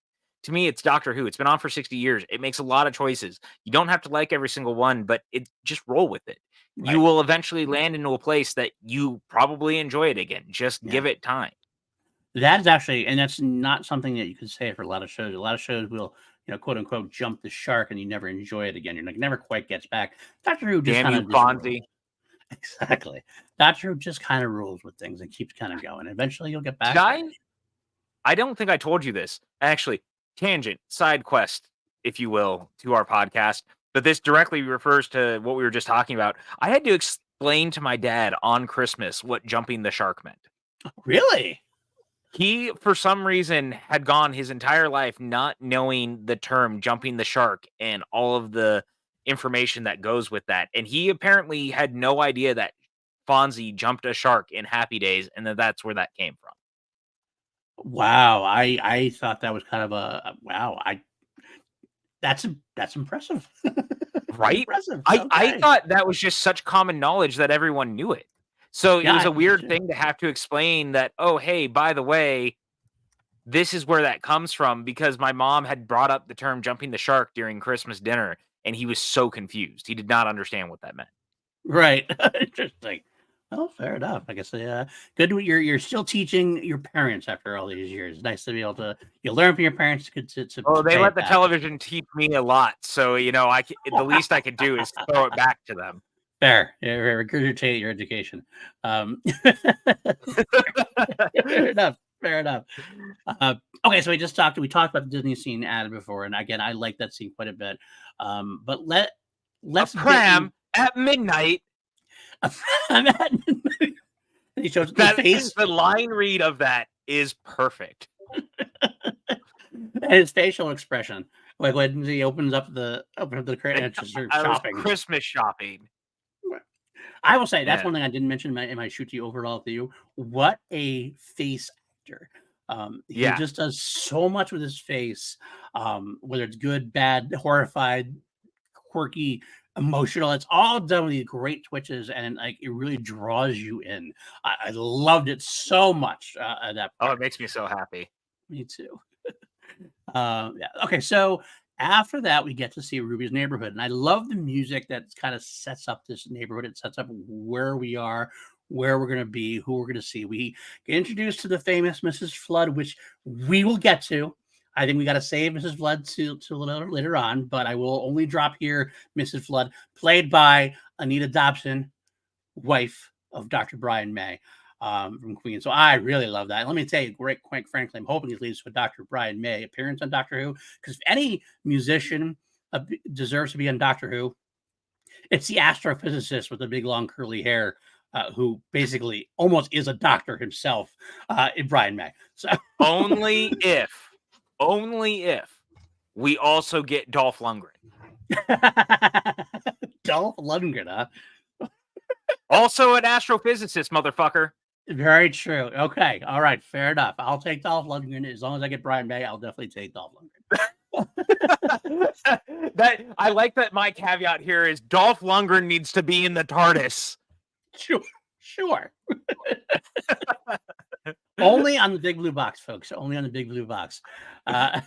[SPEAKER 1] to me, it's Doctor Who. It's been on for 60 years. It makes a lot of choices. You don't have to like every single one, but it just roll with it. You
[SPEAKER 2] Right.
[SPEAKER 1] will eventually land into a place that you probably enjoy it again. Just
[SPEAKER 2] Yeah.
[SPEAKER 1] give it time.
[SPEAKER 2] That is actually, and that's not something that you can say for a lot of shows. A lot of shows will, quote unquote, jump the shark, and you never enjoy it again. You're like, never quite gets back. Doctor Who just
[SPEAKER 1] Damn
[SPEAKER 2] kind
[SPEAKER 1] you,
[SPEAKER 2] of just rolls.
[SPEAKER 1] Fonzie.
[SPEAKER 2] Exactly. Doctor Who just kind of rules with things and keeps kind of going. Eventually, you'll get
[SPEAKER 1] Did
[SPEAKER 2] back there.
[SPEAKER 1] I don't think I told you this. Actually, tangent, side quest, if you will, to our podcast. But this directly refers to what we were just talking about. I had to explain to my dad on Christmas what jumping the shark meant.
[SPEAKER 2] Really?
[SPEAKER 1] He, for some reason, had gone his entire life not knowing the term jumping the shark and all of the information that goes with that. And he apparently had no idea that Fonzie jumped a shark in Happy Days and that that's where that came from.
[SPEAKER 2] Wow. I thought that was kind of a wow. That's impressive. Very
[SPEAKER 1] Right?
[SPEAKER 2] impressive.
[SPEAKER 1] I
[SPEAKER 2] Okay.
[SPEAKER 1] thought that was just such common knowledge that everyone knew it. So it
[SPEAKER 2] Yeah,
[SPEAKER 1] was
[SPEAKER 2] I
[SPEAKER 1] a
[SPEAKER 2] think so
[SPEAKER 1] weird
[SPEAKER 2] too.
[SPEAKER 1] thing to have to explain that, "Oh, hey, by the way, this is where that comes from," because my mom had brought up the term jumping the shark during Christmas dinner, and he was so confused. He did not understand what that meant.
[SPEAKER 2] Right. Interesting. Oh, fair enough. I guess good. You're still teaching your parents after all these years. Nice to be able to you learn from your parents
[SPEAKER 1] Oh,
[SPEAKER 2] to
[SPEAKER 1] they
[SPEAKER 2] pay
[SPEAKER 1] let
[SPEAKER 2] it
[SPEAKER 1] the
[SPEAKER 2] back.
[SPEAKER 1] television teach me a lot, so, the least I could do is throw it back to them.
[SPEAKER 2] Fair. Yeah, regurgitate your education. Fair enough. Fair enough. Okay, so we talked about the Disney scene added before, and again, I like that scene quite a bit. But
[SPEAKER 1] A
[SPEAKER 2] let's get in.
[SPEAKER 1] pram at midnight.
[SPEAKER 2] He shows the
[SPEAKER 1] That
[SPEAKER 2] face,
[SPEAKER 1] the line read of that is perfect.
[SPEAKER 2] and his facial expression, like when he opens up the crate and it's just sort of
[SPEAKER 1] I was
[SPEAKER 2] shopping.
[SPEAKER 1] Christmas shopping.
[SPEAKER 2] I will say that's
[SPEAKER 1] Yeah.
[SPEAKER 2] one thing I didn't mention in my shoot to you overall to you. What a face actor. He
[SPEAKER 1] Yeah.
[SPEAKER 2] just does so much with his face, whether it's good, bad, horrified, quirky, emotional. It's all done with these great twitches, and like it really draws you in. I loved it so much. That
[SPEAKER 1] Oh,
[SPEAKER 2] part.
[SPEAKER 1] it makes me so happy.
[SPEAKER 2] Me too. Yeah. Okay. So after that, we get to see Ruby's neighborhood, and I love the music that kind of sets up this neighborhood. It sets up where we are, where we're going to be, who we're going to see. We get introduced to the famous Mrs. Flood, which we will get to. I think we got to save Mrs. Flood to later on, but I will only drop here Mrs. Flood, played by Anita Dobson, wife of Dr. Brian May from Queen. So I really love that. And let me tell you, quite frankly, I'm hoping it leads to a Dr. Brian May appearance on Doctor Who, because if any musician deserves to be on Doctor Who, it's the astrophysicist with the big long curly hair. Who basically almost is a doctor himself, in Brian May. So
[SPEAKER 1] only if we also get Dolph Lundgren.
[SPEAKER 2] Dolph Lundgren, huh?
[SPEAKER 1] Also an astrophysicist, motherfucker.
[SPEAKER 2] Very true. Okay. All right. Fair enough. I'll take Dolph Lundgren. As long as I get Brian May, I'll definitely take Dolph Lundgren.
[SPEAKER 1] That I like that my caveat here is Dolph Lundgren needs to be in the TARDIS.
[SPEAKER 2] Sure. Only on the big blue box, folks. Only on the big blue box.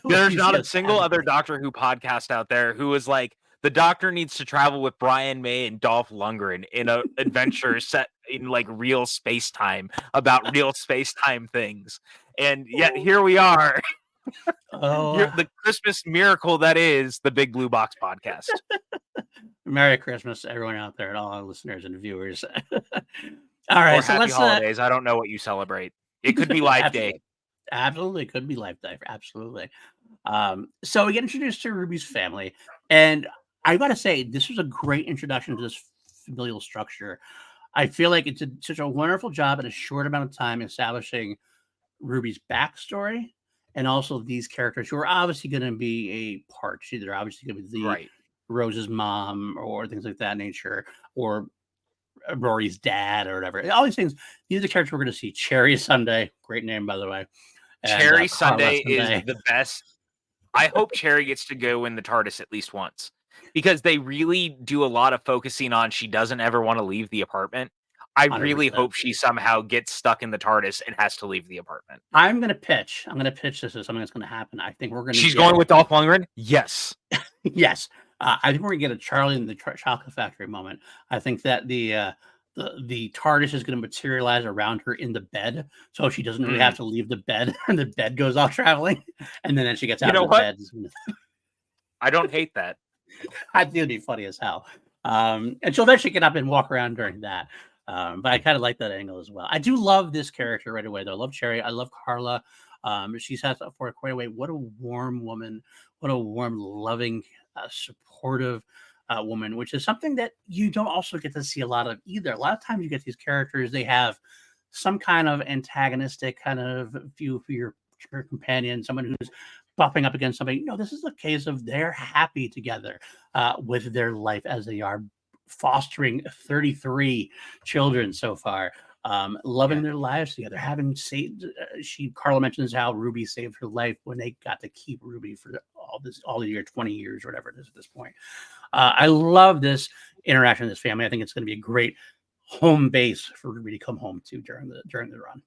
[SPEAKER 1] There's not a single other Doctor Who podcast out there who is like, the Doctor needs to travel with Brian May and Dolph Lundgren in an adventure set in like real space time about real space time things. And yet here we are. The Christmas miracle that is the Big Blue Box podcast.
[SPEAKER 2] Merry Christmas, everyone out there, and all our listeners and viewers. All right,
[SPEAKER 1] or
[SPEAKER 2] so
[SPEAKER 1] happy holidays. I don't know what you celebrate. It could be Life Day.
[SPEAKER 2] Absolutely, it could be Life Day. Absolutely. So we get introduced to Ruby's family, and I got to say, this was a great introduction to this familial structure. I feel like it's such a wonderful job in a short amount of time establishing Ruby's backstory, and also these characters who are obviously going to be a part. They're obviously going to be
[SPEAKER 1] Right.
[SPEAKER 2] Rose's mom or things like that nature, or Rory's dad or whatever. All these things. These are the characters we're going to see. Cherry Sunday, great name by the way. And,
[SPEAKER 1] Cherry Sunday is the best. I hope Cherry gets to go in the TARDIS at least once, because they really do a lot of focusing on she doesn't ever want to leave the apartment. I 100%. Really hope she somehow gets stuck in the TARDIS and has to leave the apartment.
[SPEAKER 2] I'm going to pitch this as something that's going to happen. I think we're going to.
[SPEAKER 1] She's going with Dolph Lundgren? Yes.
[SPEAKER 2] Yes. I think we're going to get a Charlie in the Chocolate Factory moment. I think that the TARDIS is going to materialize around her in the bed, so she doesn't really have to leave the bed, and the bed goes off traveling, and then she gets out of the bed.
[SPEAKER 1] I don't hate that.
[SPEAKER 2] I think it'd be funny as hell. And she'll eventually get up and walk around during that. But I kind of like that angle as well. I do love this character right away, though. I love Cherry. I love Carla. She's had for quite a way. What a warm woman. What a warm, loving, supportive woman, which is something that you don't also get to see a lot of either. A lot of times you get these characters, they have some kind of antagonistic kind of view for your companion, someone who's bumping up against somebody. No, this is a case of they're happy together with their life as they are fostering 33 children so far, loving their lives together, having saved. Carla mentions how Ruby saved her life when they got to keep Ruby for all the year, 20 years or whatever it is at this point. I love this interaction with this family. I think it's going to be a great home base for Ruby to come home to during the run.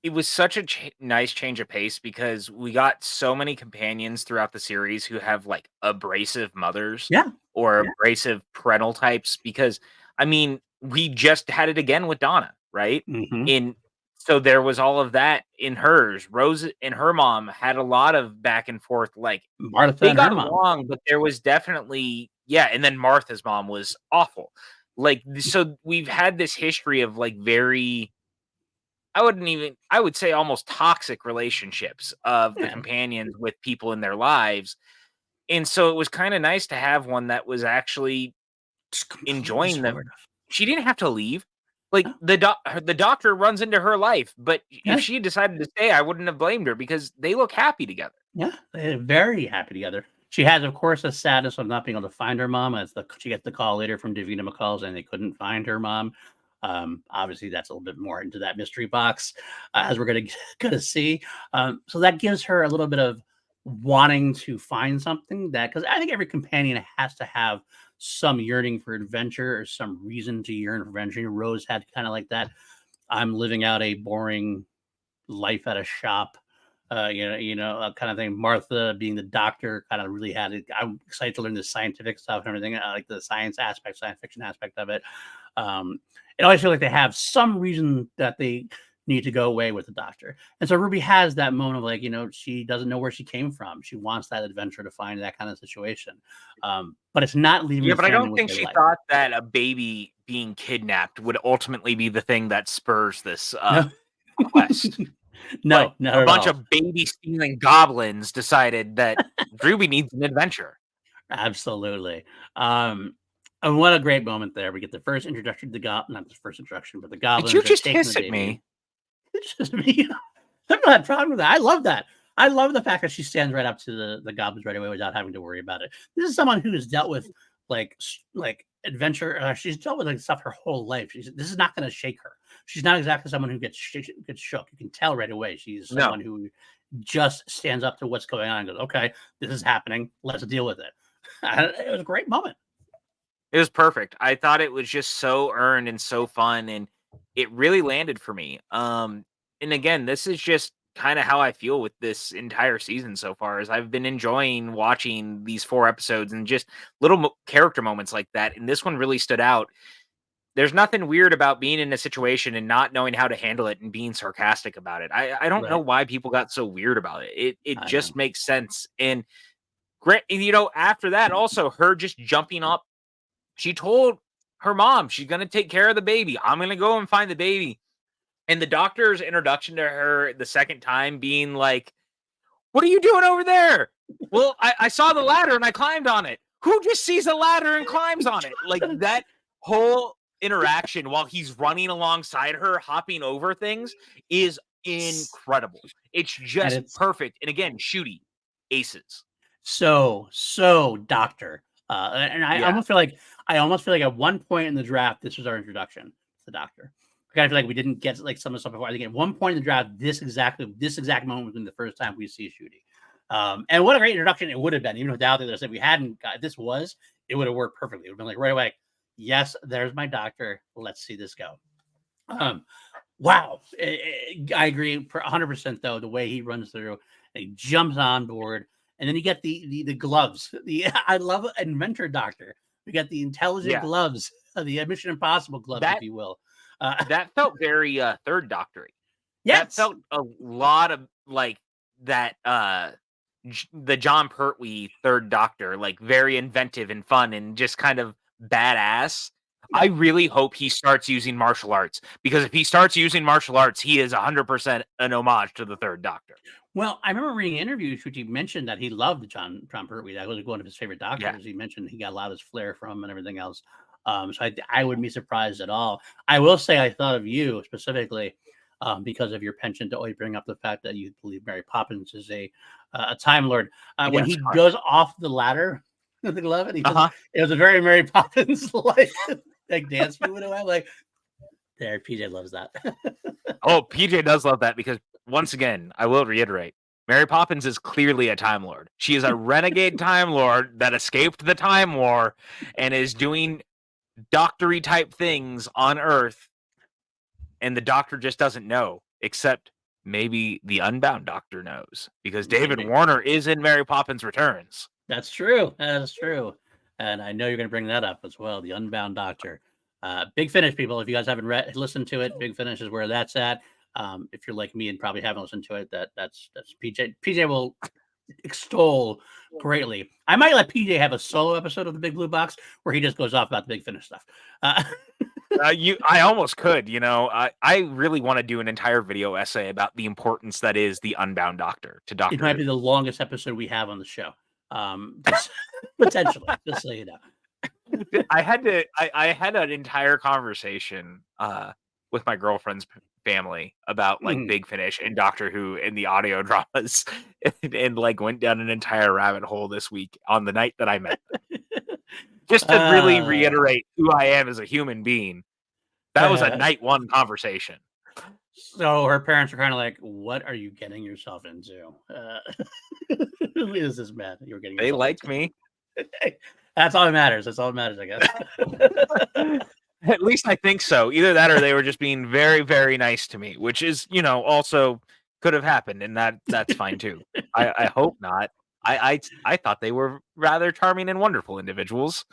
[SPEAKER 1] It was such a nice change of pace, because we got so many companions throughout the series who have like abrasive mothers, or abrasive parental types. Because I mean, we just had it again with Donna, right?
[SPEAKER 2] Hmm.
[SPEAKER 1] In So there was all of that in hers. Rose and her mom had a lot of back and forth. Like
[SPEAKER 2] Martha
[SPEAKER 1] they
[SPEAKER 2] and her
[SPEAKER 1] got
[SPEAKER 2] mom.
[SPEAKER 1] along, but there was definitely, yeah. And then Martha's mom was awful. Like so, we've had this history of like very, I would say almost toxic relationships of the
[SPEAKER 2] Yeah,
[SPEAKER 1] companions with people in their lives. And so it was kind of nice to have one that was actually
[SPEAKER 2] just completely
[SPEAKER 1] enjoying them.
[SPEAKER 2] supportive.
[SPEAKER 1] She didn't have to leave. Like
[SPEAKER 2] Yeah,
[SPEAKER 1] the doctor runs into her life, but if
[SPEAKER 2] yeah,
[SPEAKER 1] she had decided to stay, I wouldn't have blamed her because they look happy together.
[SPEAKER 2] yeah. They're very happy together. She has, of course, a sadness of not being able to find her mom. As she gets the call later from Davina McCall saying they couldn't find her mom. Obviously, that's a little bit more into that mystery box, as we're gonna see. So that gives her a little bit of wanting to find something, that because I think every companion has to have some yearning for adventure or some reason to yearn for adventure. Rose had kind of like that. I'm living out a boring life at a shop, kind of thing. Martha, being the doctor, kind of really had it. I'm excited to learn the scientific stuff and everything. I like the science aspect, science fiction aspect of it. Um, it always feel like they have some reason that they need to go away with the doctor. And so Ruby has that moment of like, she doesn't know where she came from. She wants that adventure to find that kind of situation. But it's not leaving
[SPEAKER 1] Yeah,
[SPEAKER 2] the
[SPEAKER 1] but I
[SPEAKER 2] family
[SPEAKER 1] don't
[SPEAKER 2] with
[SPEAKER 1] think
[SPEAKER 2] their
[SPEAKER 1] she
[SPEAKER 2] life.
[SPEAKER 1] thought that a baby being kidnapped would ultimately be the thing that spurs this
[SPEAKER 2] No,
[SPEAKER 1] quest. But
[SPEAKER 2] no, not
[SPEAKER 1] a
[SPEAKER 2] at
[SPEAKER 1] bunch
[SPEAKER 2] all.
[SPEAKER 1] of baby stealing goblins decided that Ruby needs an adventure.
[SPEAKER 2] Absolutely. Um, and what a great moment there. We get the first introduction to the goblin, not the first introduction, but the
[SPEAKER 1] Did you
[SPEAKER 2] goblins are
[SPEAKER 1] just
[SPEAKER 2] taking the
[SPEAKER 1] hiss at
[SPEAKER 2] baby.
[SPEAKER 1] me?
[SPEAKER 2] It's just me. I've not had a problem with that. I love that. I love the fact that she stands right up to the goblins right away without having to worry about it. This is someone who has dealt with like adventure. She's dealt with like stuff her whole life. This is not going to shake her. She's not exactly someone who gets shook. You can tell right away. She's someone
[SPEAKER 1] No.
[SPEAKER 2] who just stands up to what's going on and goes, "Okay, this is happening. Let's deal with it." It was a great moment.
[SPEAKER 1] It was perfect. I thought it was just so earned and so fun, and it really landed for me. And again, this is just kind of how I feel with this entire season so far. Is I've been enjoying watching these 4 episodes and just little character moments like that. And this one really stood out. There's nothing weird about being in a situation and not knowing how to handle it and being sarcastic about it. I don't know
[SPEAKER 2] Right.
[SPEAKER 1] why people got so weird about it. It
[SPEAKER 2] I know.
[SPEAKER 1] just makes sense. And great, after that, also her just jumping up, she told her mom she's gonna take care of the baby. I'm gonna go and find the baby. And the doctor's introduction to her the second time being like, "What are you doing over there?" Well, I saw the ladder and I climbed on it. Who just sees a ladder and climbs on it? Like that whole interaction while he's running alongside her, hopping over things is incredible. It's
[SPEAKER 2] And
[SPEAKER 1] just
[SPEAKER 2] it's
[SPEAKER 1] perfect. And again, shooty aces.
[SPEAKER 2] so doctor. And
[SPEAKER 1] Yeah.
[SPEAKER 2] I almost feel like at one point in the draft, this was our introduction to the doctor. I kind of feel like we didn't get like some of the stuff before. I think at one point in the draft, this exact moment was been the first time we see Shooty. And what a great introduction it would have been, even without it. If we hadn't got this was, it would have worked perfectly. It would have been like right away. Yes, there's my doctor. Let's see this go. Um, wow, I agree 100% though. The way he runs through, he jumps on board, and then you get the gloves. I love inventor doctor. We got the intelligent
[SPEAKER 1] Yeah.
[SPEAKER 2] gloves, the Mission Impossible gloves, if
[SPEAKER 1] That
[SPEAKER 2] you will. Uh,
[SPEAKER 1] that felt very third doctory. That
[SPEAKER 2] yes,
[SPEAKER 1] felt a lot of like that the John Pertwee third doctor, like very inventive and fun and just kind of badass. I
[SPEAKER 2] yeah.
[SPEAKER 1] really hope he starts using martial arts because if he starts using martial arts, he is 100% an homage to the third doctor.
[SPEAKER 2] Well, I remember reading interviews which he mentioned that he loved John Pertwee. That was one of his favorite
[SPEAKER 1] Yeah.
[SPEAKER 2] doctors. He mentioned he got a lot of his flair from and everything else. So I wouldn't be surprised at all. I will say I thought of you specifically because of your penchant to always bring up the fact that you believe Mary Poppins is a Time Lord. When
[SPEAKER 1] Yes,
[SPEAKER 2] he
[SPEAKER 1] correct.
[SPEAKER 2] goes off the ladder with the glove, and he does,
[SPEAKER 1] Uh-huh.
[SPEAKER 2] it was a very Mary Poppins like dance move in a way. Like there, PJ loves that.
[SPEAKER 1] Oh, PJ does love that because once again, I will reiterate, Mary Poppins is clearly a Time Lord. She is a renegade Time Lord that escaped the Time War and is doing doctory type things on Earth, and the Doctor just doesn't know, except maybe the Unbound Doctor knows because David
[SPEAKER 2] Maybe.
[SPEAKER 1] Warner is in Mary Poppins Returns.
[SPEAKER 2] That's true. That is true. And I know you're going to bring that up as well. The Unbound Doctor. Big Finish, people. If you guys haven't listened to it, Big Finish is where that's at. If you're like me and probably haven't listened to it, that's PJ. PJ will extol greatly. I might let PJ have a solo episode of the Big Blue Box where he just goes off about the Big Finish stuff.
[SPEAKER 1] I almost could, I really want to do an entire video essay about the importance that is the Unbound Doctor to Doctor
[SPEAKER 2] It might
[SPEAKER 1] Who.
[SPEAKER 2] be the longest episode we have on the show. Potentially, just so you know.
[SPEAKER 1] I had an entire conversation with my girlfriend's family about like Big Finish and Doctor Who and the audio dramas, and like went down an entire rabbit hole this week on the night that I met them. Just to really reiterate who I am as a human being. That was a night one conversation.
[SPEAKER 2] So her parents are kind of like, "What are you getting yourself into? Who is this man you're getting?"
[SPEAKER 1] They liked me.
[SPEAKER 2] That's all that matters. That's all that matters, I guess.
[SPEAKER 1] At least I think so. Either that or they were just being very, very nice to me, which is, also could have happened, and that's fine too. I hope not. I thought they were rather charming and wonderful individuals.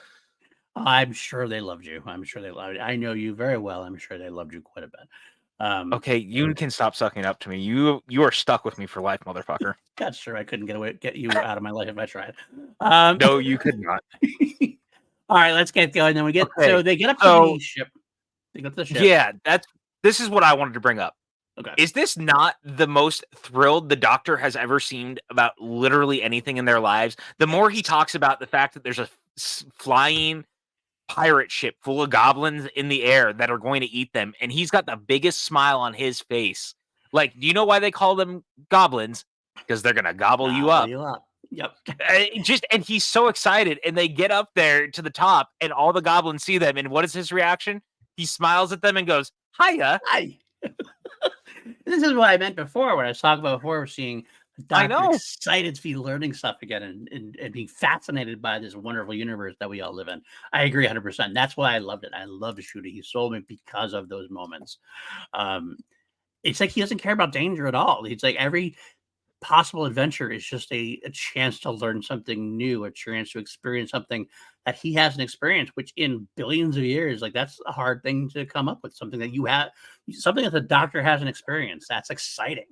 [SPEAKER 2] I'm sure they loved you. I'm sure they loved you. I know you very well. I'm sure they loved you quite a bit.
[SPEAKER 1] Okay, you can stop sucking up to me. You are stuck with me for life, motherfucker.
[SPEAKER 2] That's true. I couldn't get you out of my life if I tried.
[SPEAKER 1] No, you could not.
[SPEAKER 2] All right, let's get going. Then we get
[SPEAKER 1] okay.
[SPEAKER 2] So they get up to the ship. They go to the ship.
[SPEAKER 1] Yeah, this is what I wanted to bring up.
[SPEAKER 2] Okay.
[SPEAKER 1] Is this not the most thrilled the Doctor has ever seemed about literally anything in their lives? The more he talks about the fact that there's a flying pirate ship full of goblins in the air that are going to eat them, and he's got the biggest smile on his face. Like, do you know why they call them goblins? Because they're gonna gobble you up.
[SPEAKER 2] Yep.
[SPEAKER 1] And he's so excited, and they get up there to the top, and all the goblins see them, and what is his reaction? He smiles at them and goes, "Hiya."
[SPEAKER 2] Hi. This is what I meant before when I was talking about before we're seeing the Doctor excited to be learning stuff again and being fascinated by this wonderful universe that we all live in. I agree 100%. That's why I loved it. I love Ncuti. He sold me because of those moments. It's like he doesn't care about danger at all. It's like every possible adventure is just a chance to learn something new, a chance to experience something that he hasn't experienced, which in billions of years, like that's a hard thing to come up with, something that you have, something that the Doctor hasn't experienced. That's exciting.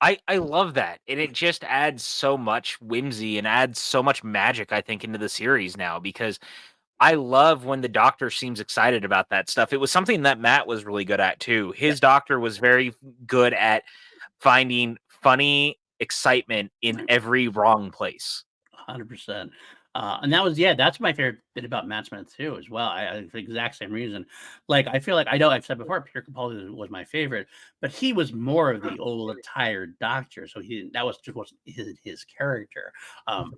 [SPEAKER 1] I love that. And it just adds so much whimsy and adds so much magic, I think, into the series now, because I love when the Doctor seems excited about that stuff. It was something that Matt was really good at too. His Doctor was very good at finding funny excitement in every wrong place.
[SPEAKER 2] 100%. And that was, that's my favorite bit about Matt Smith too, as well. I the exact same reason. Like, I feel like, I know I've said before, Peter Capaldi was my favorite, but he was more of the old tired Doctor. So that was just wasn't his character.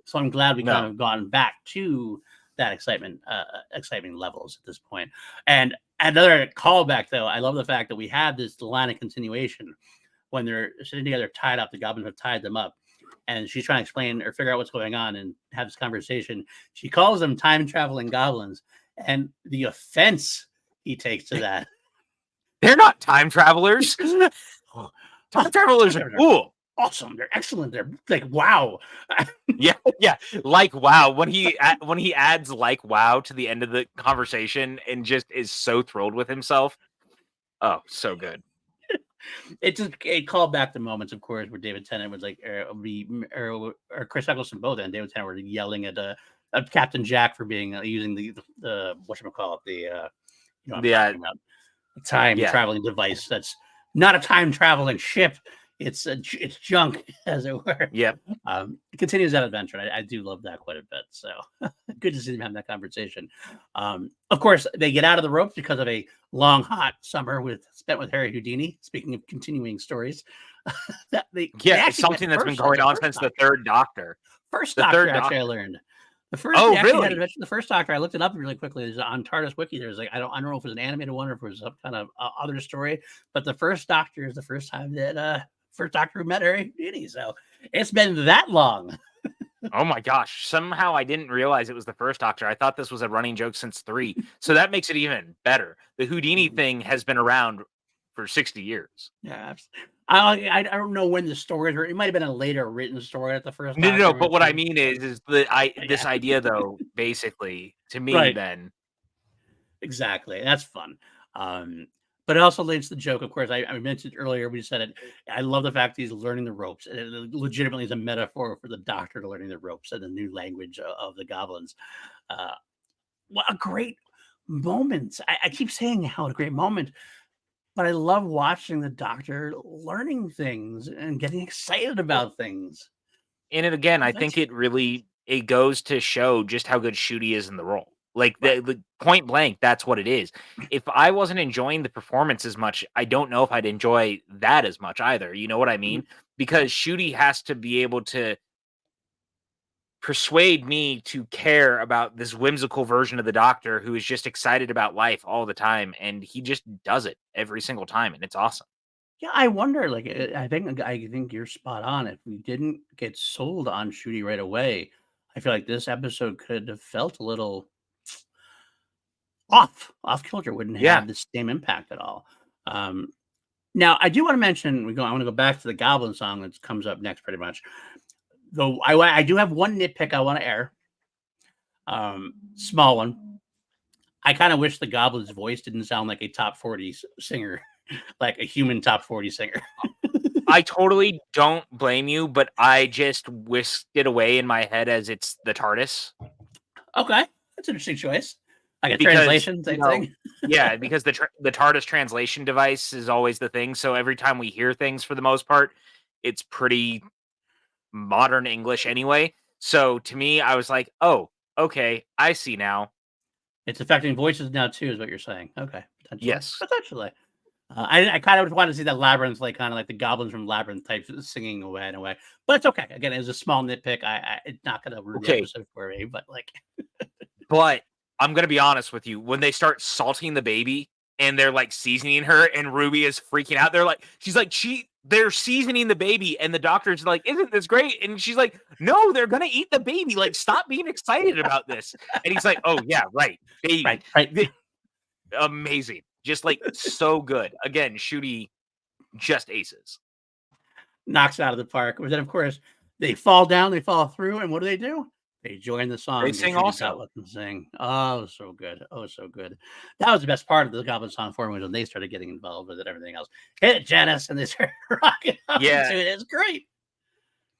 [SPEAKER 2] So I'm glad we kind of gone back to that exciting levels at this point. And another callback though, I love the fact that we have this line of continuation when they're sitting together, tied up, the goblins have tied them up. And she's trying to explain or figure out what's going on and have this conversation. She calls them time-traveling goblins. And the offense he takes to that.
[SPEAKER 1] They're not time travelers. Time travelers are cool.
[SPEAKER 2] Awesome. They're excellent. They're like, wow.
[SPEAKER 1] Yeah. Like, wow. When he adds like, wow to the end of the conversation and just is so thrilled with himself. Oh, so good.
[SPEAKER 2] It called back the moments, of course, where David Tennant was like, or Chris Eccleston both, and David Tennant were yelling at Captain Jack for being using the whatchamacallit, the time traveling device that's not a time traveling ship. It's junk, as it were.
[SPEAKER 1] Yep.
[SPEAKER 2] It continues that adventure. I do love that quite a bit. So good to see them have that conversation. Of course, they get out of the ropes because of a long, hot summer spent with Harry Houdini. Speaking of continuing stories,
[SPEAKER 1] it's something that's been going on since the third Doctor.
[SPEAKER 2] First Doctor, actually, I learned. The first,
[SPEAKER 1] really?
[SPEAKER 2] The first Doctor, I looked it up really quickly. There's on TARDIS Wiki. There's like I don't know if it was an animated one or if it was some kind of other story. But the first Doctor is the first time that first Doctor who met Harry Houdini. So it's been that long.
[SPEAKER 1] Oh my gosh. Somehow I didn't realize it was the first Doctor. I thought this was a running joke since 3. So that makes it even better. The Houdini thing has been around for 60 years.
[SPEAKER 2] Yeah. I don't know when the stories were. It might have been a later written story at the first.
[SPEAKER 1] No. But what I mean is this idea though, basically, to me, then.
[SPEAKER 2] Exactly. That's fun. Um, but it also leads to the joke, of course. I mentioned earlier, we said it. I love the fact he's learning the ropes. And it legitimately is a metaphor for the doctor learning the ropes and the new language of the goblins. Uh, what a great moment. I keep saying how a great moment, but I love watching the doctor learning things and getting excited
[SPEAKER 1] Well,
[SPEAKER 2] about things.
[SPEAKER 1] and it again, I
[SPEAKER 2] That's
[SPEAKER 1] think it goes to show just how good Shooty is in the role. Like
[SPEAKER 2] right.
[SPEAKER 1] the point blank, that's what it is. If I wasn't enjoying the performance as much, I don't know if I'd enjoy that as much either. You know what I
[SPEAKER 2] Mhm.
[SPEAKER 1] mean? Because Shooty has to be able to persuade me to care about this whimsical version of the doctor who is just excited about life all the time, and he just does it every single time, and it's awesome.
[SPEAKER 2] Yeah, I wonder, like, I think you're spot on. If we didn't get sold on Shooty right away, I feel like this episode could have felt a little off kilter, wouldn't
[SPEAKER 1] Yeah.
[SPEAKER 2] have the same impact at all. Um, Now I do wanna mention I wanna go back to the Goblin song that comes up next pretty much. Though I do have one nitpick I wanna air, small one. I kinda wish the Goblin's voice didn't sound like a top 40 singer, like a human top 40 singer.
[SPEAKER 1] I totally don't blame you, but I just whisked it away in my head as it's the TARDIS
[SPEAKER 2] Okay, that's an interesting choice. Like a
[SPEAKER 1] because,
[SPEAKER 2] translation, same thing?
[SPEAKER 1] yeah, because the TARDIS translation device is always the thing, so every time we hear things for the most part, it's pretty modern English anyway. So to me, I was like, "Oh, okay, I see now."
[SPEAKER 2] It's affecting voices now too, is what you're saying. Okay, potentially,
[SPEAKER 1] Yes.
[SPEAKER 2] potentially. I kind of want to see that Labyrinth, like kind of like the goblins from Labyrinth type singing away in a way, but it's okay. Again, it's a small nitpick. It's not going to ruin the
[SPEAKER 1] Okay,
[SPEAKER 2] episode for me, but like,
[SPEAKER 1] but I'm gonna be honest with you, when they start salting the baby and they're, like, seasoning her and Ruby is freaking out, she's like, they're seasoning the baby, and the doctor's like, "Isn't this great?" And she's like, "No, they're gonna eat the baby, like, stop being excited about this." And he's like, "Oh, yeah, right, baby."
[SPEAKER 2] right, right,
[SPEAKER 1] The amazing. Just, like, so good. Again, Shooty just aces.
[SPEAKER 2] knocks it out of the park. But then, of course, they fall down, they fall through, and what do? They join the
[SPEAKER 1] They
[SPEAKER 2] song because
[SPEAKER 1] sing
[SPEAKER 2] Judy's got
[SPEAKER 1] also.
[SPEAKER 2] what to sing. Oh, so good. Oh, so good. That was the best part of the Goblin song for me when they started getting involved with it, everything else. Hit it, Janice, and they start rocking out
[SPEAKER 1] Yeah.
[SPEAKER 2] into it. It's great.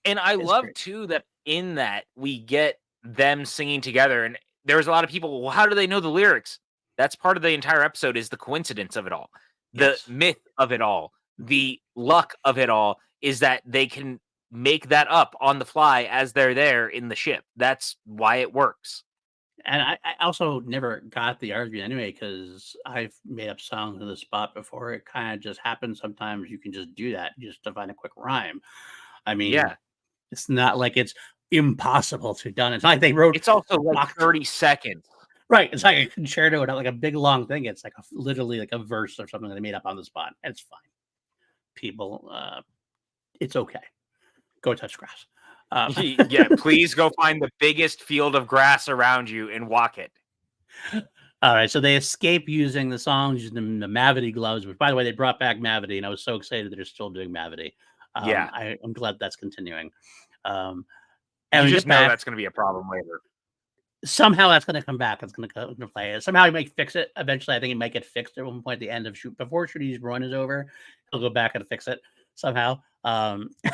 [SPEAKER 1] And I
[SPEAKER 2] It's
[SPEAKER 1] love
[SPEAKER 2] great.
[SPEAKER 1] too that in that we get them singing together. And there was a lot of people, well, how do they know the lyrics? That's part of the entire episode is the coincidence of it all. The
[SPEAKER 2] Yes.
[SPEAKER 1] myth of it all. The luck of it all is that they can make that up on the fly as they're there in the ship. That's why it works.
[SPEAKER 2] And I also never got the argument anyway because I've made up songs on the spot before. It kind of just happens sometimes. You can just do that just to find a quick rhyme. I mean,
[SPEAKER 1] Yeah.
[SPEAKER 2] it's not like it's impossible to done. It's not like they wrote
[SPEAKER 1] It's also like
[SPEAKER 2] Bach.
[SPEAKER 1] 30 seconds.
[SPEAKER 2] Right. It's like a concerto, not like a big long thing. It's like literally like a verse or something that they made up on the spot. It's fine. People, it's okay. Go touch grass.
[SPEAKER 1] Yeah, please go find the biggest field of grass around you and walk it.
[SPEAKER 2] All right, so they escape using the songs, using the Mavity gloves, which, by the way, they brought back Mavity, and I was so excited that they're still doing Mavity.
[SPEAKER 1] Yeah.
[SPEAKER 2] I'm glad that's continuing. Um, and
[SPEAKER 1] You
[SPEAKER 2] we
[SPEAKER 1] just
[SPEAKER 2] get
[SPEAKER 1] know
[SPEAKER 2] back.
[SPEAKER 1] that's going to be a problem later.
[SPEAKER 2] Somehow that's going to come back. It's going to come into play. Somehow he might fix it. Eventually, I think it might get fixed at one point at the end of shoot before Shooty's run is over. He'll go back and fix it somehow.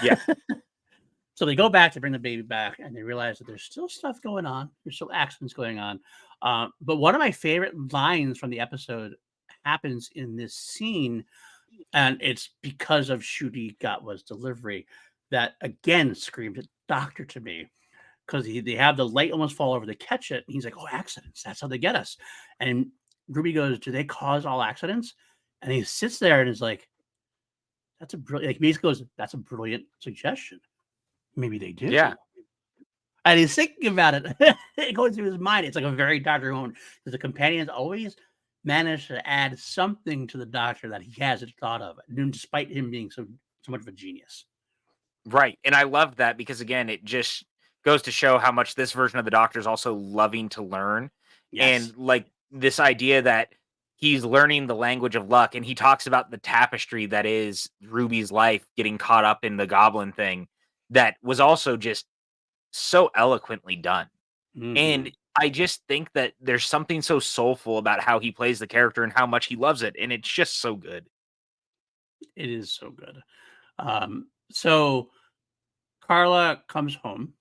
[SPEAKER 1] Yeah.
[SPEAKER 2] So they go back to bring the baby back, and they realize that there's still stuff going on. There's still accidents going on. But one of my favorite lines from the episode happens in this scene, and it's because of Shooty Gatwa's delivery that again screamed doctor to me because they have the light almost fall over to catch it. And he's like, "Oh, accidents! That's how they get us." And Ruby goes, "Do they cause all accidents?" And he sits there and is like, "That's a brilliant." Like, basically goes, "That's a brilliant suggestion. Maybe they
[SPEAKER 1] Yeah.
[SPEAKER 2] do." And he's thinking about it. It goes through his mind. It's like a very Doctor Who moment because the companions always manage to add something to the Doctor that he hasn't thought of, despite him being so much of a genius.
[SPEAKER 1] Right. And I love that because again, it just goes to show how much this version of the Doctor is also loving to learn.
[SPEAKER 2] Yes.
[SPEAKER 1] And like this idea that he's learning the language of luck and he talks about the tapestry that is Ruby's life getting caught up in the goblin thing that was also just so eloquently done.
[SPEAKER 2] Hmm.
[SPEAKER 1] And I just think that there's something so soulful about how he plays the character and how much he loves it, and it's just so good.
[SPEAKER 2] It is so good. So Carla comes home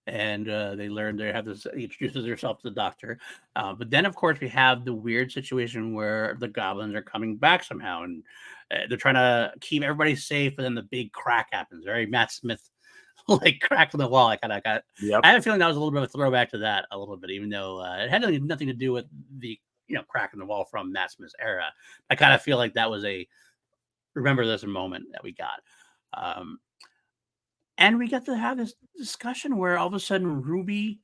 [SPEAKER 2] and they learn they have this. He introduces herself to the doctor, but then of course we have the weird situation where the goblins are coming back somehow, and they're trying to keep everybody safe. But then the big crack happens. Very Matt Smith, like crack in the wall. I kind of got.
[SPEAKER 1] Yep.
[SPEAKER 2] I have a feeling that was a little bit of a throwback to that, a little bit, even though it had nothing to do with the crack in the wall from Matt Smith's era. I kind of feel like that was a remember this moment that we got. Um, and we get to have this discussion where all of a sudden Ruby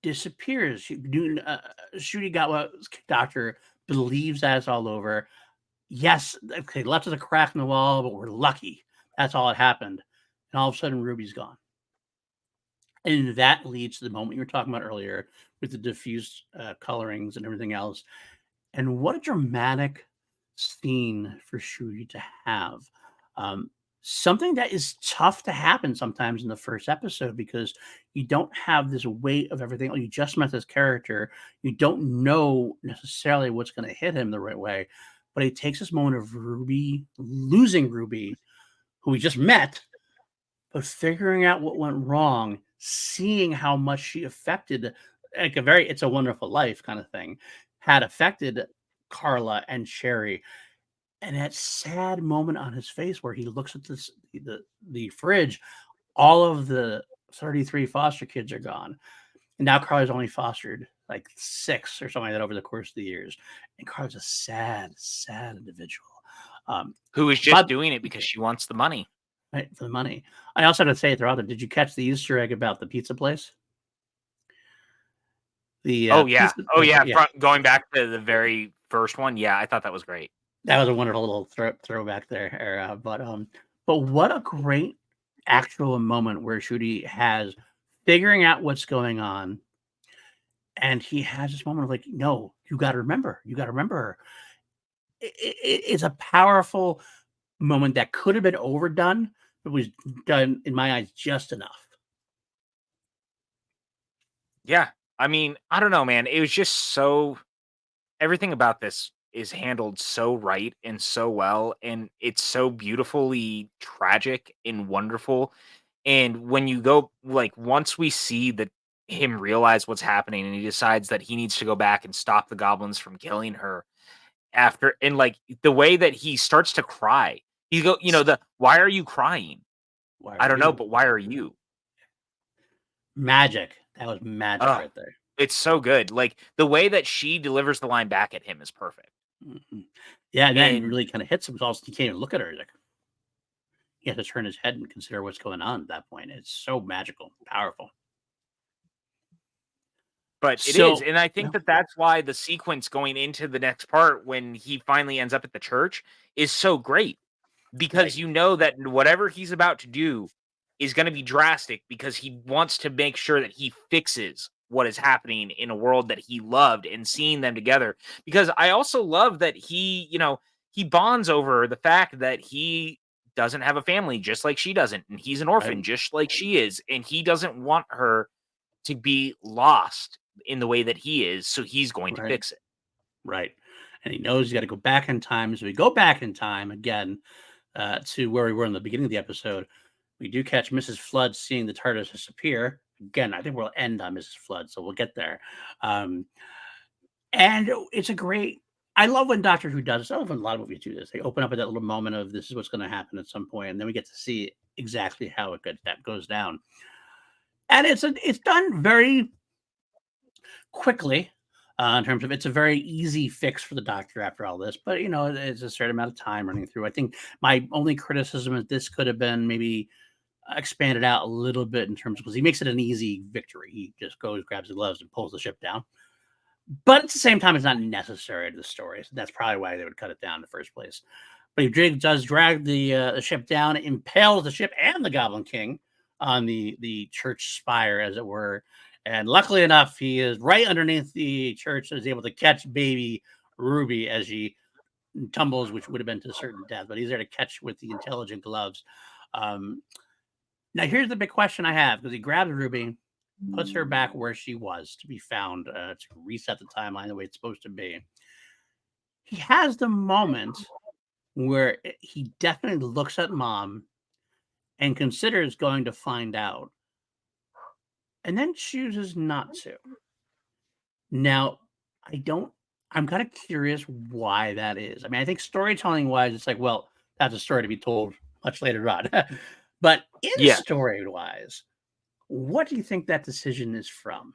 [SPEAKER 2] disappears. Shooty got what doctor believes that it's all over. Yes, okay, left us a crack in the wall, but we're lucky. That's all that happened. And all of a sudden, Ruby's gone. And that leads to the moment you were talking about earlier with the diffused colorings and everything else. And what a dramatic scene for Shuri to have. Um, Something that is tough to happen sometimes in the first episode because you don't have this weight of everything. You just met this character. You don't know necessarily what's going to hit him the right way. But he takes this moment of Ruby, losing Ruby, who we just met, but figuring out what went wrong, seeing how much she affected, like a very "It's a Wonderful Life" kind of thing, had affected Carla and Sherry, and that sad moment on his face where he looks at the fridge, all of the 33 foster kids are gone, and now Carla's only fostered like 6 or something like that over the course of the years, and Carla's a sad, sad individual.
[SPEAKER 1] Who is just
[SPEAKER 2] But
[SPEAKER 1] doing it because she wants the money.
[SPEAKER 2] right, for the money. I also have to say throughout it, did you catch the Easter egg about the pizza place? The
[SPEAKER 1] Oh, yeah.
[SPEAKER 2] pizza,
[SPEAKER 1] Oh, yeah,
[SPEAKER 2] yeah,
[SPEAKER 1] going back to the very first one, yeah, I thought that was great.
[SPEAKER 2] that was a wonderful little throwback there. But what a great actual moment where Shooty has figuring out what's going on, and he has this moment of like, no, you got to remember her. It's a powerful moment that could have been overdone, but was done in my eyes just enough.
[SPEAKER 1] Yeah. I mean, I don't know, man, it was just so everything about this is handled so right and so well, and it's so beautifully tragic and wonderful. And when you go like once we see that him realize what's happening and he decides that he needs to go back and stop the goblins from killing her after and like the way that he starts to cry. He go, the why are you crying?
[SPEAKER 2] Why are
[SPEAKER 1] I don't know,
[SPEAKER 2] you
[SPEAKER 1] but why are you?
[SPEAKER 2] magic? That was magic
[SPEAKER 1] Oh,
[SPEAKER 2] right there.
[SPEAKER 1] it's so good. Like the way that she delivers the line back at him is perfect.
[SPEAKER 2] Mhm. Yeah, and then
[SPEAKER 1] And
[SPEAKER 2] really kind of hits him. Also, he can't even look at her. He's like, he has to turn his head and consider what's going on at that point. It's so magical, powerful.
[SPEAKER 1] But it is,
[SPEAKER 2] So,
[SPEAKER 1] and I
[SPEAKER 2] yeah,
[SPEAKER 1] think that that's why the sequence going into the next part when he finally ends up at the church is so great,
[SPEAKER 2] right,
[SPEAKER 1] because you know that whatever he's about to do is gonna be drastic because he wants to make sure that he fixes what is happening in a world that he loved and seeing them together. Because I also love that he bonds over the fact that he doesn't have a family just like she doesn't, and he's an
[SPEAKER 2] right,
[SPEAKER 1] orphan just like she is, and he doesn't want her to be lost in the way that he is, so he's going to
[SPEAKER 2] right,
[SPEAKER 1] fix it.
[SPEAKER 2] right. And he knows he's got to go back in time. So we go back in time again to where we were in the beginning of the episode. We do catch Mrs. Flood seeing the TARDIS disappear. Again, I think we'll end on Mrs. Flood, so we'll get there. Um, And it's a great I love when Doctor Who does this. I love when a lot of movies do this. They open up with that little moment of this is what's going to happen at some point, and then we get to see exactly how that goes down. And it's done very quickly in terms of it's a very easy fix for the Doctor after all this. But it's a certain amount of time running through. I think my only criticism is this could have been maybe expanded out a little bit in terms because he makes it an easy victory. He just goes, grabs the gloves, and pulls the ship down. But at the same time, it's not necessary to the story. So that's probably why they would cut it down in the first place. But he does drag the ship down, impales the ship and the Goblin King on the church spire, as it were. And luckily enough, he is right underneath the church and is able to catch baby Ruby as she tumbles, which would have been to certain death. But he's there to catch with the intelligent gloves. Um, Now, here's the big question I have because he grabs Ruby. puts her back where she was to be found, to reset the timeline the way it's supposed to be. He has the moment where he definitely looks at mom and considers going to find out, and then chooses not to. Now, I don't. I'm kind of curious why that is. I mean, I think storytelling wise, it's like, well, that's a story to be told much later on. But in
[SPEAKER 1] Yeah.
[SPEAKER 2] story wise, what do you think that decision is from?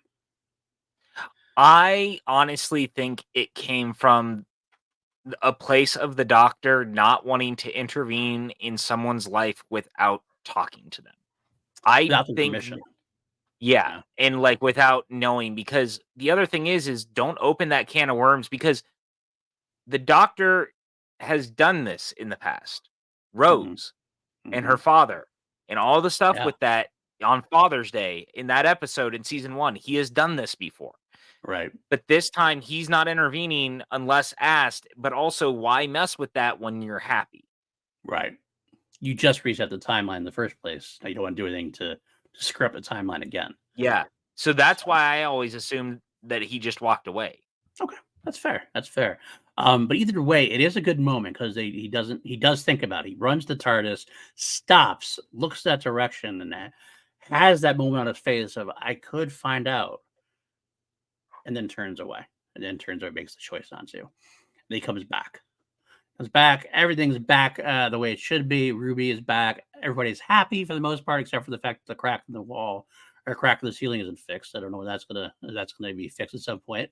[SPEAKER 1] I honestly think it came from a place of the doctor not wanting to intervene in someone's life without talking to them. I
[SPEAKER 2] Without the
[SPEAKER 1] think
[SPEAKER 2] permission.
[SPEAKER 1] yeah,
[SPEAKER 2] Yeah.
[SPEAKER 1] and, like, without knowing because the other thing is don't open that can of worms because the doctor has done this in the past.
[SPEAKER 2] Hmm.
[SPEAKER 1] Rose and
[SPEAKER 2] Hmm.
[SPEAKER 1] her father and all the stuff
[SPEAKER 2] Yeah.
[SPEAKER 1] with that on Father's Day in that episode in season 1, he has done this before.
[SPEAKER 2] Right.
[SPEAKER 1] But this time he's not intervening unless asked, but also why mess with that when you're happy?
[SPEAKER 2] Right. You just reset the timeline in the first place. Now you don't want to do anything to screw up the timeline again.
[SPEAKER 1] Yeah. So that's
[SPEAKER 2] So,
[SPEAKER 1] why I always assumed that he just walked away.
[SPEAKER 2] okay, that's fair. That's fair. But either way, it is a good moment because he does think about it. He runs the TARDIS, stops, looks that direction, and has that moment on his face of I could find out, and then turns away, and then turns away, makes the choice not to. And he comes back. Comes back. Everything's back the way it should be. Ruby is back. Everybody's happy for the most part, except for the fact that the crack in the wall or crack in the ceiling isn't fixed. I don't know when that's gonna be fixed at some point.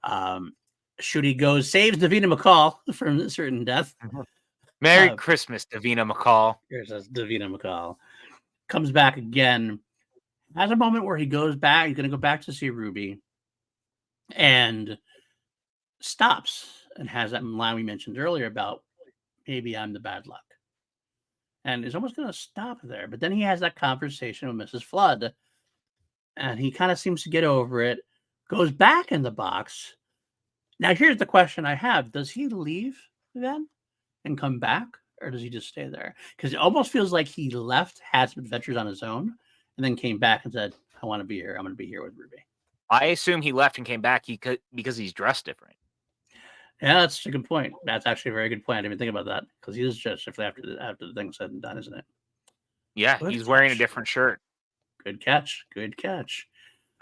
[SPEAKER 2] Um, Ncuti goes, saves Davina McCall from certain death.
[SPEAKER 1] Mhm. Merry
[SPEAKER 2] Uh,
[SPEAKER 1] Christmas, Davina McCall.
[SPEAKER 2] here's us, Davina McCall. Comes back again. Has a moment where he goes back. He's going to go back to see Ruby and stops and has that line we mentioned earlier about maybe I'm the bad luck. And is almost going to stop there. But then he has that conversation with Mrs. Flood and he kind of seems to get over it, goes back in the box. Now, here's the question I have. Does he leave then and come back, or does he just stay there? Because it almost feels like he left, had some adventures on his own, and then came back and said, "I want to be here. I'm going to be here with Ruby."
[SPEAKER 1] I assume he left and came back because he's dressed different.
[SPEAKER 2] Yeah, that's a good point. That's actually a very good point. I didn't even think about that because he is just after the thing's said and done, isn't it?
[SPEAKER 1] Yeah,
[SPEAKER 2] Good
[SPEAKER 1] he's wearing a
[SPEAKER 2] catch.
[SPEAKER 1] different shirt.
[SPEAKER 2] Good catch. Good catch.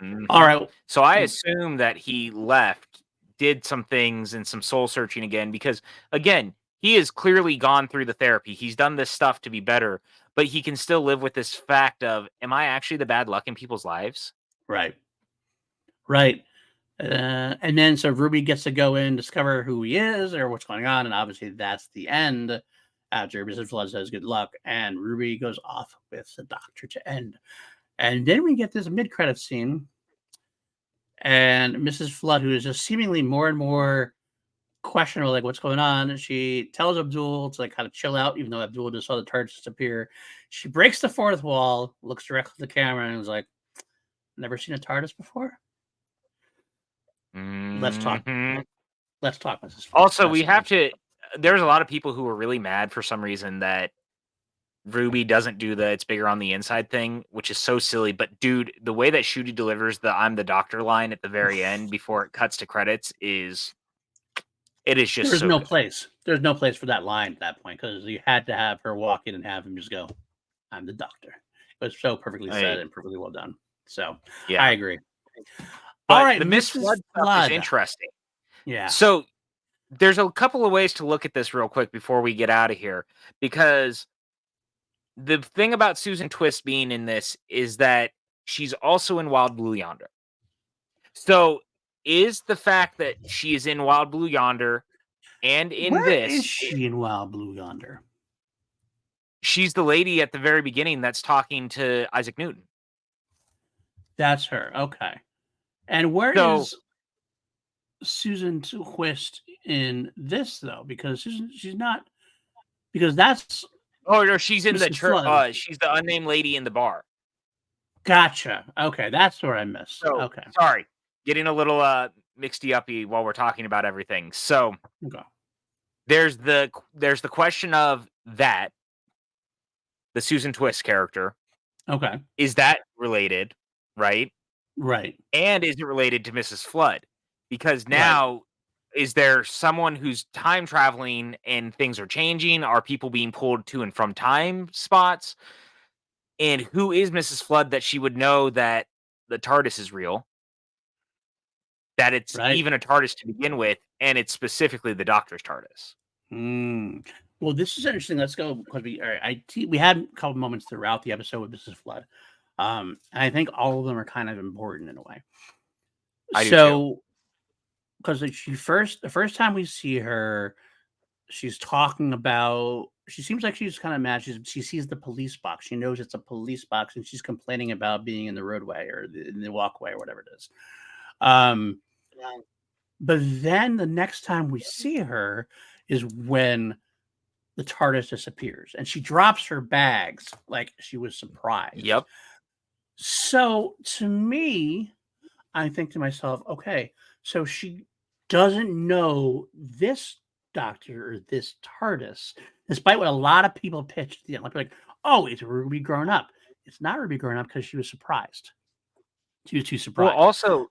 [SPEAKER 2] All
[SPEAKER 1] Mhm.
[SPEAKER 2] right.
[SPEAKER 1] So I
[SPEAKER 2] Mm,
[SPEAKER 1] assume that he left, did some things and some soul searching again because again, he has clearly gone through the therapy. He's done this stuff to be better, but he can still live with this fact of, am I actually the bad luck in people's lives?
[SPEAKER 2] right. Right. And then so Ruby gets to go in, discover who he is or what's going on, and obviously that's the end. After Mrs. Flood says good luck, and Ruby goes off with the doctor to end. And then we get this mid-credit scene, and Mrs. Flood, who is just seemingly more and more questionable, like what's going on, and she tells Abdul to like kind of chill out, even though Abdul just saw the TARDIS disappear. She breaks the fourth wall, looks directly at the camera, and is like, "Never seen a TARDIS before." Let's talk.
[SPEAKER 1] Mhm.
[SPEAKER 2] Let's talk, Mrs. Flood.
[SPEAKER 1] Also,
[SPEAKER 2] Let's
[SPEAKER 1] we
[SPEAKER 2] talk.
[SPEAKER 1] have to there's a lot of people who are really mad for some reason that Ruby doesn't do the "it's bigger on the inside" thing, which is so silly, but dude, the way that Ncuti delivers the "I'm the doctor" line at the very end before it cuts to credits is it is just
[SPEAKER 2] There's
[SPEAKER 1] so
[SPEAKER 2] no
[SPEAKER 1] good.
[SPEAKER 2] place. There's no place for that line at that point because you had to have her walk in and have him just go, "I'm the doctor." It was so perfectly said
[SPEAKER 1] I
[SPEAKER 2] and perfectly well done. So I
[SPEAKER 1] yeah,
[SPEAKER 2] agree. All
[SPEAKER 1] but
[SPEAKER 2] right,
[SPEAKER 1] the Miss
[SPEAKER 2] Mrs.
[SPEAKER 1] Flood stuff is
[SPEAKER 2] Flood.
[SPEAKER 1] interesting.
[SPEAKER 2] Yeah.
[SPEAKER 1] So, there's a couple of ways to look at this real quick before we get out of here, because the thing about Susan Twist being in this is that she's also in Wild Blue Yonder. So, is the fact that she is in Wild Blue Yonder and in
[SPEAKER 2] Where is
[SPEAKER 1] this,
[SPEAKER 2] she in Wild Blue Yonder?
[SPEAKER 1] she's the lady at the very beginning that's talking to Isaac Newton.
[SPEAKER 2] That's her. Okay. And where
[SPEAKER 1] So,
[SPEAKER 2] is Susan Twist in this though? Because she's not because that's
[SPEAKER 1] oh no, she's in the
[SPEAKER 2] Mrs.
[SPEAKER 1] church.
[SPEAKER 2] Flood.
[SPEAKER 1] She's the unnamed lady in the bar.
[SPEAKER 2] Gotcha. Okay, that's where I missed.
[SPEAKER 1] So,
[SPEAKER 2] Okay.
[SPEAKER 1] sorry, getting a little mixed uppy while we're talking about everything. So,
[SPEAKER 2] Okay.
[SPEAKER 1] there's the question of that the Susan Twist character,
[SPEAKER 2] Okay.
[SPEAKER 1] is that related? right?
[SPEAKER 2] Right.
[SPEAKER 1] And is it related to Mrs. Flood? Because
[SPEAKER 2] Right.
[SPEAKER 1] now, is there someone who's time traveling and things are changing? Are people being pulled to and from time spots? And who is Mrs. Flood that she would know that the TARDIS is real, that it's
[SPEAKER 2] Right.
[SPEAKER 1] even a TARDIS to begin with, and it's specifically the Doctor's TARDIS?
[SPEAKER 2] Mm. Well, this is interesting. Let's go because we had a couple moments throughout the episode with Mrs. Flood. And I think all of them are kind of important in a way.
[SPEAKER 1] I do too.
[SPEAKER 2] So, because the first time we see her, she's talking about. She seems like she's kind of mad. She sees the police box. She knows it's a police box, and she's complaining about being in the roadway or in the walkway or whatever it is. Um, but then the next time we see her is when the TARDIS disappears and she drops her bags like she was surprised.
[SPEAKER 1] Yep.
[SPEAKER 2] So to me, I think to myself, okay, so she doesn't know this doctor or this TARDIS, despite what a lot of people pitched at the end. Like, oh, it's Ruby grown up. It's not Ruby grown up because she was surprised. She was too
[SPEAKER 1] Well,
[SPEAKER 2] surprised.
[SPEAKER 1] also,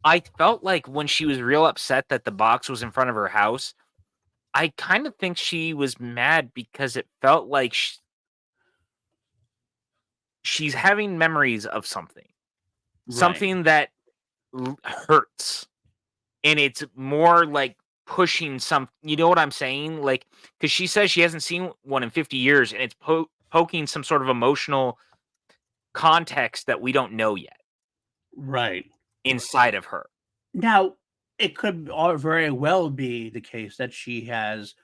[SPEAKER 1] I felt like when she was real upset that the box was in front of her house, I kind of think she was mad because it felt like she's having memories of something,
[SPEAKER 2] Right.
[SPEAKER 1] something that hurts, and it's more like pushing some. You know what I'm saying? Like, because she says she hasn't seen one in 50 years, and it's poking some sort of emotional context that we don't know yet
[SPEAKER 2] Right.
[SPEAKER 1] inside of her.
[SPEAKER 2] Now, it could very well be the case that she has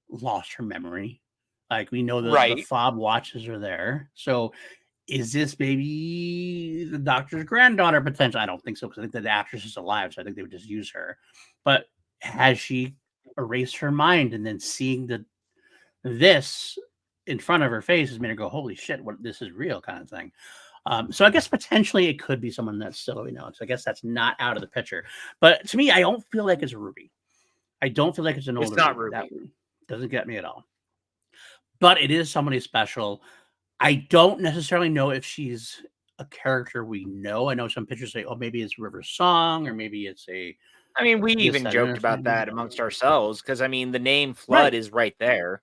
[SPEAKER 2] lost her memory. Like we know the
[SPEAKER 1] Right.
[SPEAKER 2] fob watches are there. So is this maybe the doctor's granddaughter potential? I don't think so because I think that the actress is alive, so I think they would just use her. But has she erased her mind and then seeing this in front of her face has made her go, "Holy shit, what this is real," kind of thing. So I guess potentially it could be someone that's still, so I guess that's not out of the picture. But to me, I don't feel like it's Ruby. I don't feel like it's an
[SPEAKER 1] It's
[SPEAKER 2] older
[SPEAKER 1] not
[SPEAKER 2] Ruby. That
[SPEAKER 1] Ruby.
[SPEAKER 2] doesn't get me at all. But it is somebody special. I don't necessarily know if she's a character we know. I know some pictures say, "Oh, maybe it's River Song, or maybe it's a
[SPEAKER 1] I mean, we
[SPEAKER 2] this,
[SPEAKER 1] even
[SPEAKER 2] that, and
[SPEAKER 1] joked
[SPEAKER 2] other
[SPEAKER 1] about
[SPEAKER 2] thing."
[SPEAKER 1] that amongst ourselves because I mean, the name Flood
[SPEAKER 2] Right.
[SPEAKER 1] is right there.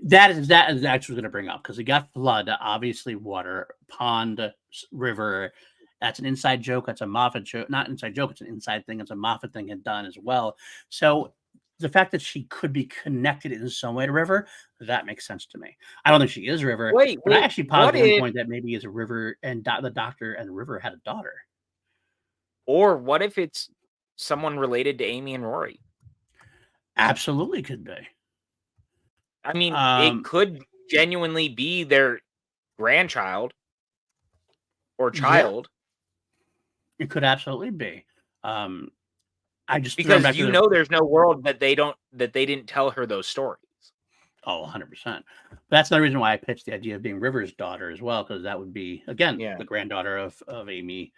[SPEAKER 2] That is actually going to bring up because we got flood, obviously water, pond, river. That's an inside joke. That's a Moffat joke. Not inside joke. It's an inside thing. It's a Moffat thing had done as well. So the fact that she could be connected in some way to River, that makes sense to me. I don't think she is River,
[SPEAKER 1] Wait,
[SPEAKER 2] but I
[SPEAKER 1] wait.
[SPEAKER 2] actually paused
[SPEAKER 1] What
[SPEAKER 2] at one
[SPEAKER 1] if,
[SPEAKER 2] point that maybe it's a River and the Doctor and River had a daughter.
[SPEAKER 1] or what if it's someone related to Amy and Rory?
[SPEAKER 2] Absolutely could be.
[SPEAKER 1] I mean, it
[SPEAKER 2] Um,
[SPEAKER 1] could genuinely be their grandchild or
[SPEAKER 2] yeah,
[SPEAKER 1] child
[SPEAKER 2] it could absolutely be. Um, I just thrown
[SPEAKER 1] because
[SPEAKER 2] back to
[SPEAKER 1] you
[SPEAKER 2] the
[SPEAKER 1] know there's no world that they didn't tell her those stories.
[SPEAKER 2] Oh, 100%. That's another reason why I pitched the idea of being River's daughter as well, because that would be, again,
[SPEAKER 1] Yeah.
[SPEAKER 2] the granddaughter of Amy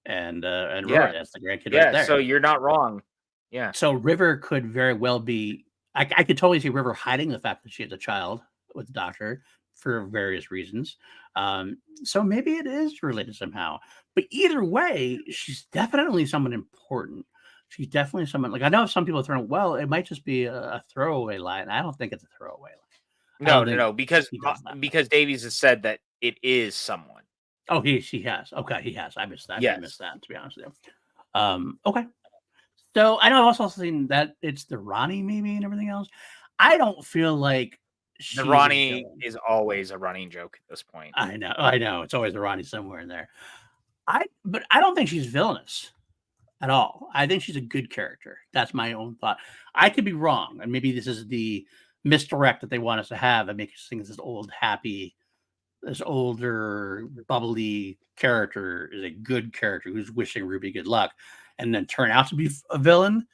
[SPEAKER 2] and
[SPEAKER 1] Yeah.
[SPEAKER 2] Rory. That's the grandkid right
[SPEAKER 1] Yeah. So
[SPEAKER 2] there.
[SPEAKER 1] you're not wrong. Yeah.
[SPEAKER 2] So River could very well be. I could totally see River hiding the fact that she has a child with the doctor for various reasons. So maybe it is related somehow. But either way, she's definitely someone important. She's definitely someone like I know some people are throwing. Well, it might just be a throwaway line. I don't think it's a throwaway line. I
[SPEAKER 1] No,
[SPEAKER 2] don't
[SPEAKER 1] no,
[SPEAKER 2] think
[SPEAKER 1] no. Because
[SPEAKER 2] he does that.
[SPEAKER 1] because Davies has said that it is someone.
[SPEAKER 2] Oh, he has. Okay, he has. I missed that. I may have missed
[SPEAKER 1] Yes.
[SPEAKER 2] that, to be honest with you. Okay. So I know I've also seen that it's the Ronnie maybe and everything else. I don't feel like
[SPEAKER 1] The
[SPEAKER 2] she's a
[SPEAKER 1] Ronnie
[SPEAKER 2] villain.
[SPEAKER 1] is always a running joke at this point.
[SPEAKER 2] I know. It's always the Ronnie somewhere in there. But I don't think she's villainous at all. I think she's a good character. That's my own thought. I could be wrong, and maybe this is the misdirect that they want us to have and make us think this old happy this older, bubbly character is a good character who's wishing Ruby good luck, and then turn out to be a villain.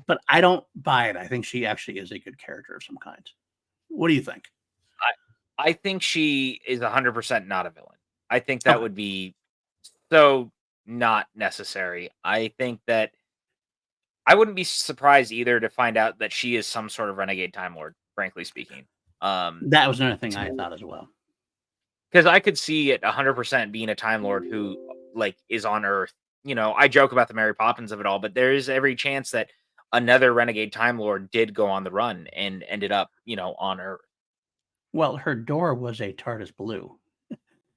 [SPEAKER 2] But I don't buy it. I think she actually is a good character of some kind. What do you think?
[SPEAKER 1] I think she is 100% not a villain. I think that
[SPEAKER 2] Okay.
[SPEAKER 1] would be so not necessary. I think that I wouldn't be surprised either to find out that she is some sort of renegade time lord, frankly speaking. Um
[SPEAKER 2] That was another thing
[SPEAKER 1] to
[SPEAKER 2] I
[SPEAKER 1] me,
[SPEAKER 2] thought as well.
[SPEAKER 1] because I could see it 100% being a Time Lord who like is on Earth. I joke about the Mary Poppins of it all, but there is every chance that another renegade Time Lord did go on the run and ended up, on Earth.
[SPEAKER 2] Well, her door was a TARDIS blue.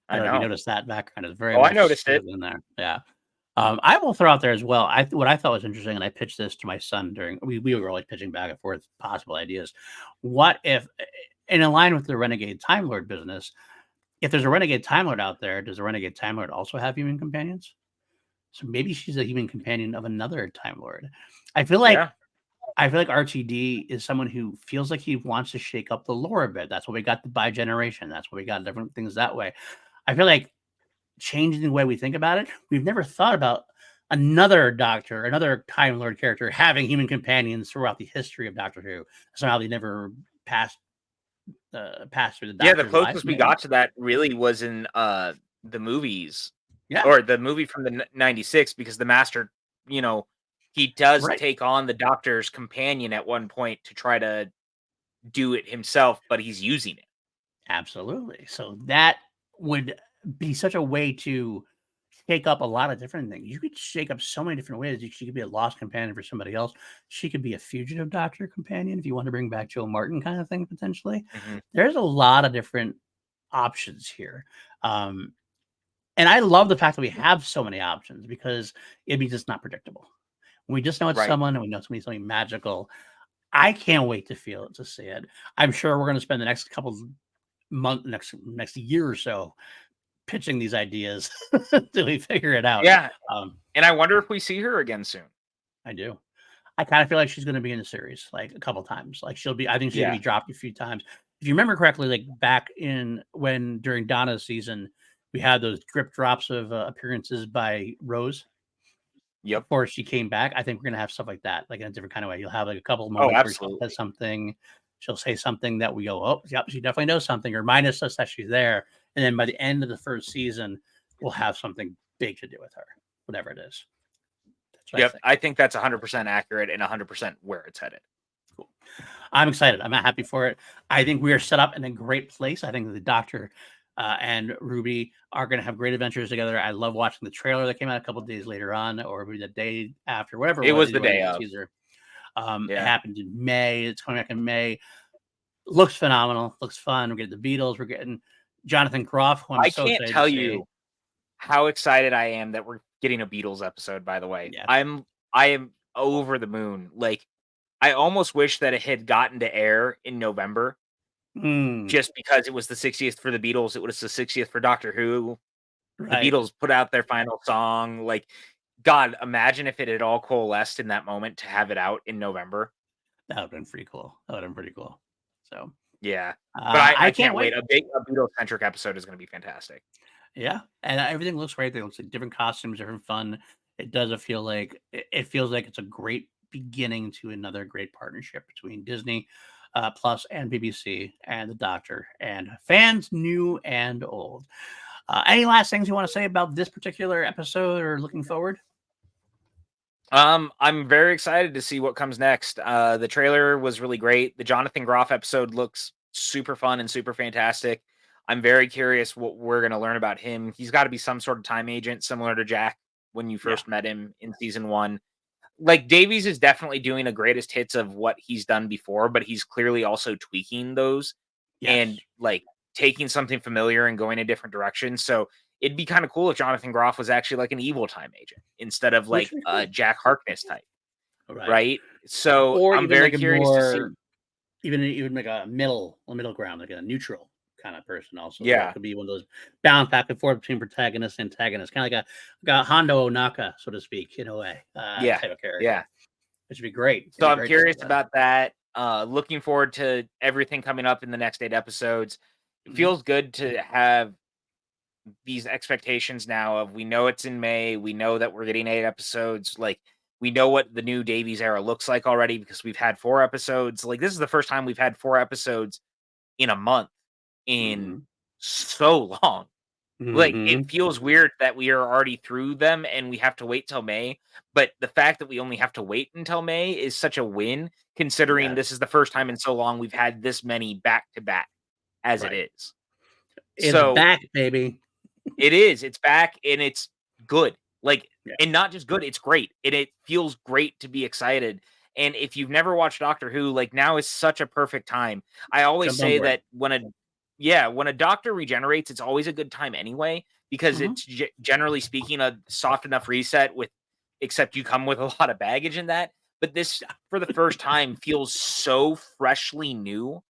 [SPEAKER 2] I
[SPEAKER 1] I
[SPEAKER 2] don't know if you
[SPEAKER 1] know.
[SPEAKER 2] noticed that background is very
[SPEAKER 1] Oh, I
[SPEAKER 2] much
[SPEAKER 1] noticed
[SPEAKER 2] sort
[SPEAKER 1] it.
[SPEAKER 2] of in there. Yeah. I will throw out there as well. What I thought was interesting, and I pitched this to my son during we were like pitching back and forth possible ideas. What if, in line with the Renegade Time Lord business, if there's a Renegade Time Lord out there, does the Renegade Time Lord also have human companions? So maybe she's a human companion of another Time Lord. I feel like
[SPEAKER 1] Yeah.
[SPEAKER 2] I feel like RTD is someone who feels like he wants to shake up the lore a bit. That's why we got the bi-generation. That's why we got different things that way. I feel like changing the way we think about it, we've never thought about another Doctor, another Time Lord character having human companions throughout the history of Doctor Who. Somehow they never passed passed through the
[SPEAKER 1] Yeah, the
[SPEAKER 2] Doctor's life.
[SPEAKER 1] closest we
[SPEAKER 2] Maybe.
[SPEAKER 1] got to that really was in the movies,
[SPEAKER 2] Yeah.
[SPEAKER 1] or the movie from the 96, because the Master, you know, he does
[SPEAKER 2] Right.
[SPEAKER 1] take on the Doctor's companion at one point to try to do it himself, but he's using it.
[SPEAKER 2] Absolutely. So that would be such a way to shake up a lot of different things. You could shake up so many different ways. She could be a lost companion for somebody else. She could be a fugitive Doctor companion if you want to bring back Joe Martin kind of thing potentially.
[SPEAKER 1] Mhm.
[SPEAKER 2] There's a lot of different options here. Um, and I love the fact that we have so many options because it means it's not predictable. When we just know it's
[SPEAKER 1] Right.
[SPEAKER 2] someone and we know it's going to be something magical. I can't wait to feel it, to see it. I'm sure we're going to spend the next couple next year or so pitching these ideas till we figure it out.
[SPEAKER 1] Yeah,
[SPEAKER 2] Um,
[SPEAKER 1] and I wonder if we see her again soon.
[SPEAKER 2] I do. I kind of feel like she's going to be in the series like a couple times. Like I think she's going to
[SPEAKER 1] Yeah.
[SPEAKER 2] be dropped a few times. If you remember correctly, like back in when during Donna's season, we had those drip drops of appearances by Rose
[SPEAKER 1] Yep.
[SPEAKER 2] before she came back. I think we're going to have stuff like that, like in a different kind of way. You'll have like a couple of
[SPEAKER 1] Oh,
[SPEAKER 2] moments where she says
[SPEAKER 1] absolutely.
[SPEAKER 2] something, she'll say something that we go, oh, yep, she definitely knows something, or minus us that she's there. And then by the end of the first season, we'll have something big to do with her, whatever it is. That's what I
[SPEAKER 1] Yep,
[SPEAKER 2] think.
[SPEAKER 1] I think that's 100% accurate and 100% where it's headed.
[SPEAKER 2] Cool. I'm excited. I'm happy for it. I think we are set up in a great place. I think the Doctor and Ruby are going to have great adventures together. I love watching the trailer that came out a couple of days later on, or maybe the day after, whatever it
[SPEAKER 1] It
[SPEAKER 2] was.
[SPEAKER 1] was
[SPEAKER 2] Either
[SPEAKER 1] the
[SPEAKER 2] way,
[SPEAKER 1] day
[SPEAKER 2] the
[SPEAKER 1] of.
[SPEAKER 2] teaser. It
[SPEAKER 1] Yeah.
[SPEAKER 2] happened in May. It's coming back in May. Looks phenomenal. Looks fun. We're getting the Beatles. We're getting Jonathan Groff, who I'm
[SPEAKER 1] I
[SPEAKER 2] so
[SPEAKER 1] can't
[SPEAKER 2] excited to
[SPEAKER 1] tell
[SPEAKER 2] see.
[SPEAKER 1] you how excited I am that we're getting a Beatles episode, by the way.
[SPEAKER 2] Yeah.
[SPEAKER 1] I am over the moon. Like, I almost wish that it had gotten to air in November
[SPEAKER 2] Mm,
[SPEAKER 1] just because it was the 60th for the Beatles, it was the 60th for Doctor Who. The
[SPEAKER 2] right.
[SPEAKER 1] Beatles put out their final song, like, God, imagine if it had all coalesced in that moment to have it out in November.
[SPEAKER 2] That would have been pretty cool. That would have been pretty cool. So
[SPEAKER 1] Yeah. But I
[SPEAKER 2] I
[SPEAKER 1] I
[SPEAKER 2] can't
[SPEAKER 1] can't wait.
[SPEAKER 2] wait.
[SPEAKER 1] A Beatles-centric episode is gonna be fantastic.
[SPEAKER 2] Yeah, and everything looks great. It looks like different costumes, different fun. It does feel like it feels like it's a great beginning to another great partnership between Disney Plus and BBC and the Doctor and fans new and old. Any last things you want to say about this particular episode or looking forward?
[SPEAKER 1] I'm very excited to see what comes next. The trailer was really great. The Jonathan Groff episode looks super fun and super fantastic. I'm very curious what we're going to learn about him. He's got to be some sort of time agent, similar to Jack when you
[SPEAKER 2] Yeah.
[SPEAKER 1] first met him in season one. Like, Davies is definitely doing a greatest hits of what he's done before, but he's clearly also tweaking those
[SPEAKER 2] Yes.
[SPEAKER 1] and like taking something familiar and going a different direction. So it'd be kind of cool if Jonathan Groff was actually like an evil time agent instead of
[SPEAKER 2] Which
[SPEAKER 1] like
[SPEAKER 2] would be
[SPEAKER 1] a
[SPEAKER 2] cool.
[SPEAKER 1] Jack Harkness type,
[SPEAKER 2] Right.
[SPEAKER 1] right? So
[SPEAKER 2] Or
[SPEAKER 1] I'm
[SPEAKER 2] even
[SPEAKER 1] very
[SPEAKER 2] like a
[SPEAKER 1] curious to see.
[SPEAKER 2] more even like a middle ground, like a neutral kind of person also as well.
[SPEAKER 1] Yeah,
[SPEAKER 2] Could be one of those bounce back and forth between protagonist and antagonist, kind of like a Hondo Onaka, so to speak, in a way,
[SPEAKER 1] yeah,
[SPEAKER 2] type of
[SPEAKER 1] yeah.
[SPEAKER 2] character. Which would be great. It'd
[SPEAKER 1] So
[SPEAKER 2] be
[SPEAKER 1] I'm
[SPEAKER 2] great to see
[SPEAKER 1] curious
[SPEAKER 2] that.
[SPEAKER 1] about that. Looking forward to everything coming up in the next 8 episodes. It
[SPEAKER 2] Mhm.
[SPEAKER 1] feels good to have these expectations now of, we know it's in May, we know that we're getting 8 episodes, like, we know what the new Davies era looks like already because we've had 4 episodes. Like, this is the first time we've had 4 episodes in a month in
[SPEAKER 2] Mhm.
[SPEAKER 1] so long. Like, it
[SPEAKER 2] Mhm.
[SPEAKER 1] feels weird that we are already through them and we have to wait till May, but the fact that we only have to wait until May is such a win, considering
[SPEAKER 2] Yes.
[SPEAKER 1] this is the first time in so long we've had this many back to back as it
[SPEAKER 2] Right.
[SPEAKER 1] is.
[SPEAKER 2] It's
[SPEAKER 1] So
[SPEAKER 2] back, baby.
[SPEAKER 1] it is. It's back and it's good. Like,
[SPEAKER 2] Yeah,
[SPEAKER 1] and not just good, it's great. And it feels great to be excited. And if you've never watched Doctor Who, like now is such a perfect time. I always
[SPEAKER 2] jump on
[SPEAKER 1] say
[SPEAKER 2] board.
[SPEAKER 1] that when a doctor regenerates, it's always a good time anyway because
[SPEAKER 2] Mhm.
[SPEAKER 1] it's generally speaking a soft enough reset with except you come with a lot of baggage in that. But this for the first time feels so freshly new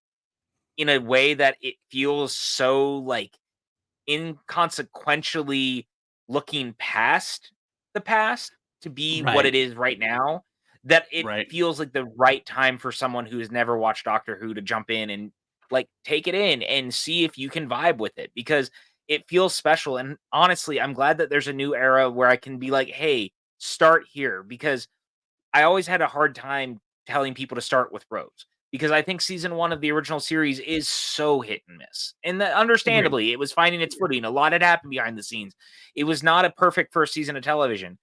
[SPEAKER 1] in a way that it feels so like inconsequentially looking past the past to be what
[SPEAKER 2] Right,
[SPEAKER 1] it is right now, that it
[SPEAKER 2] right,
[SPEAKER 1] feels like the right time for someone who has never watched Doctor Who to jump in and like take it in and see if you can vibe with it because it feels special. And honestly, I'm glad that there's a new era where I can be like, hey, start here because I always had a hard time telling people to start with Rose because I think season 1 of the original series is so hit and miss. And that
[SPEAKER 2] agreed.
[SPEAKER 1] understandably, it was finding its footing. A lot had happened behind the scenes. It was not a perfect first season of television.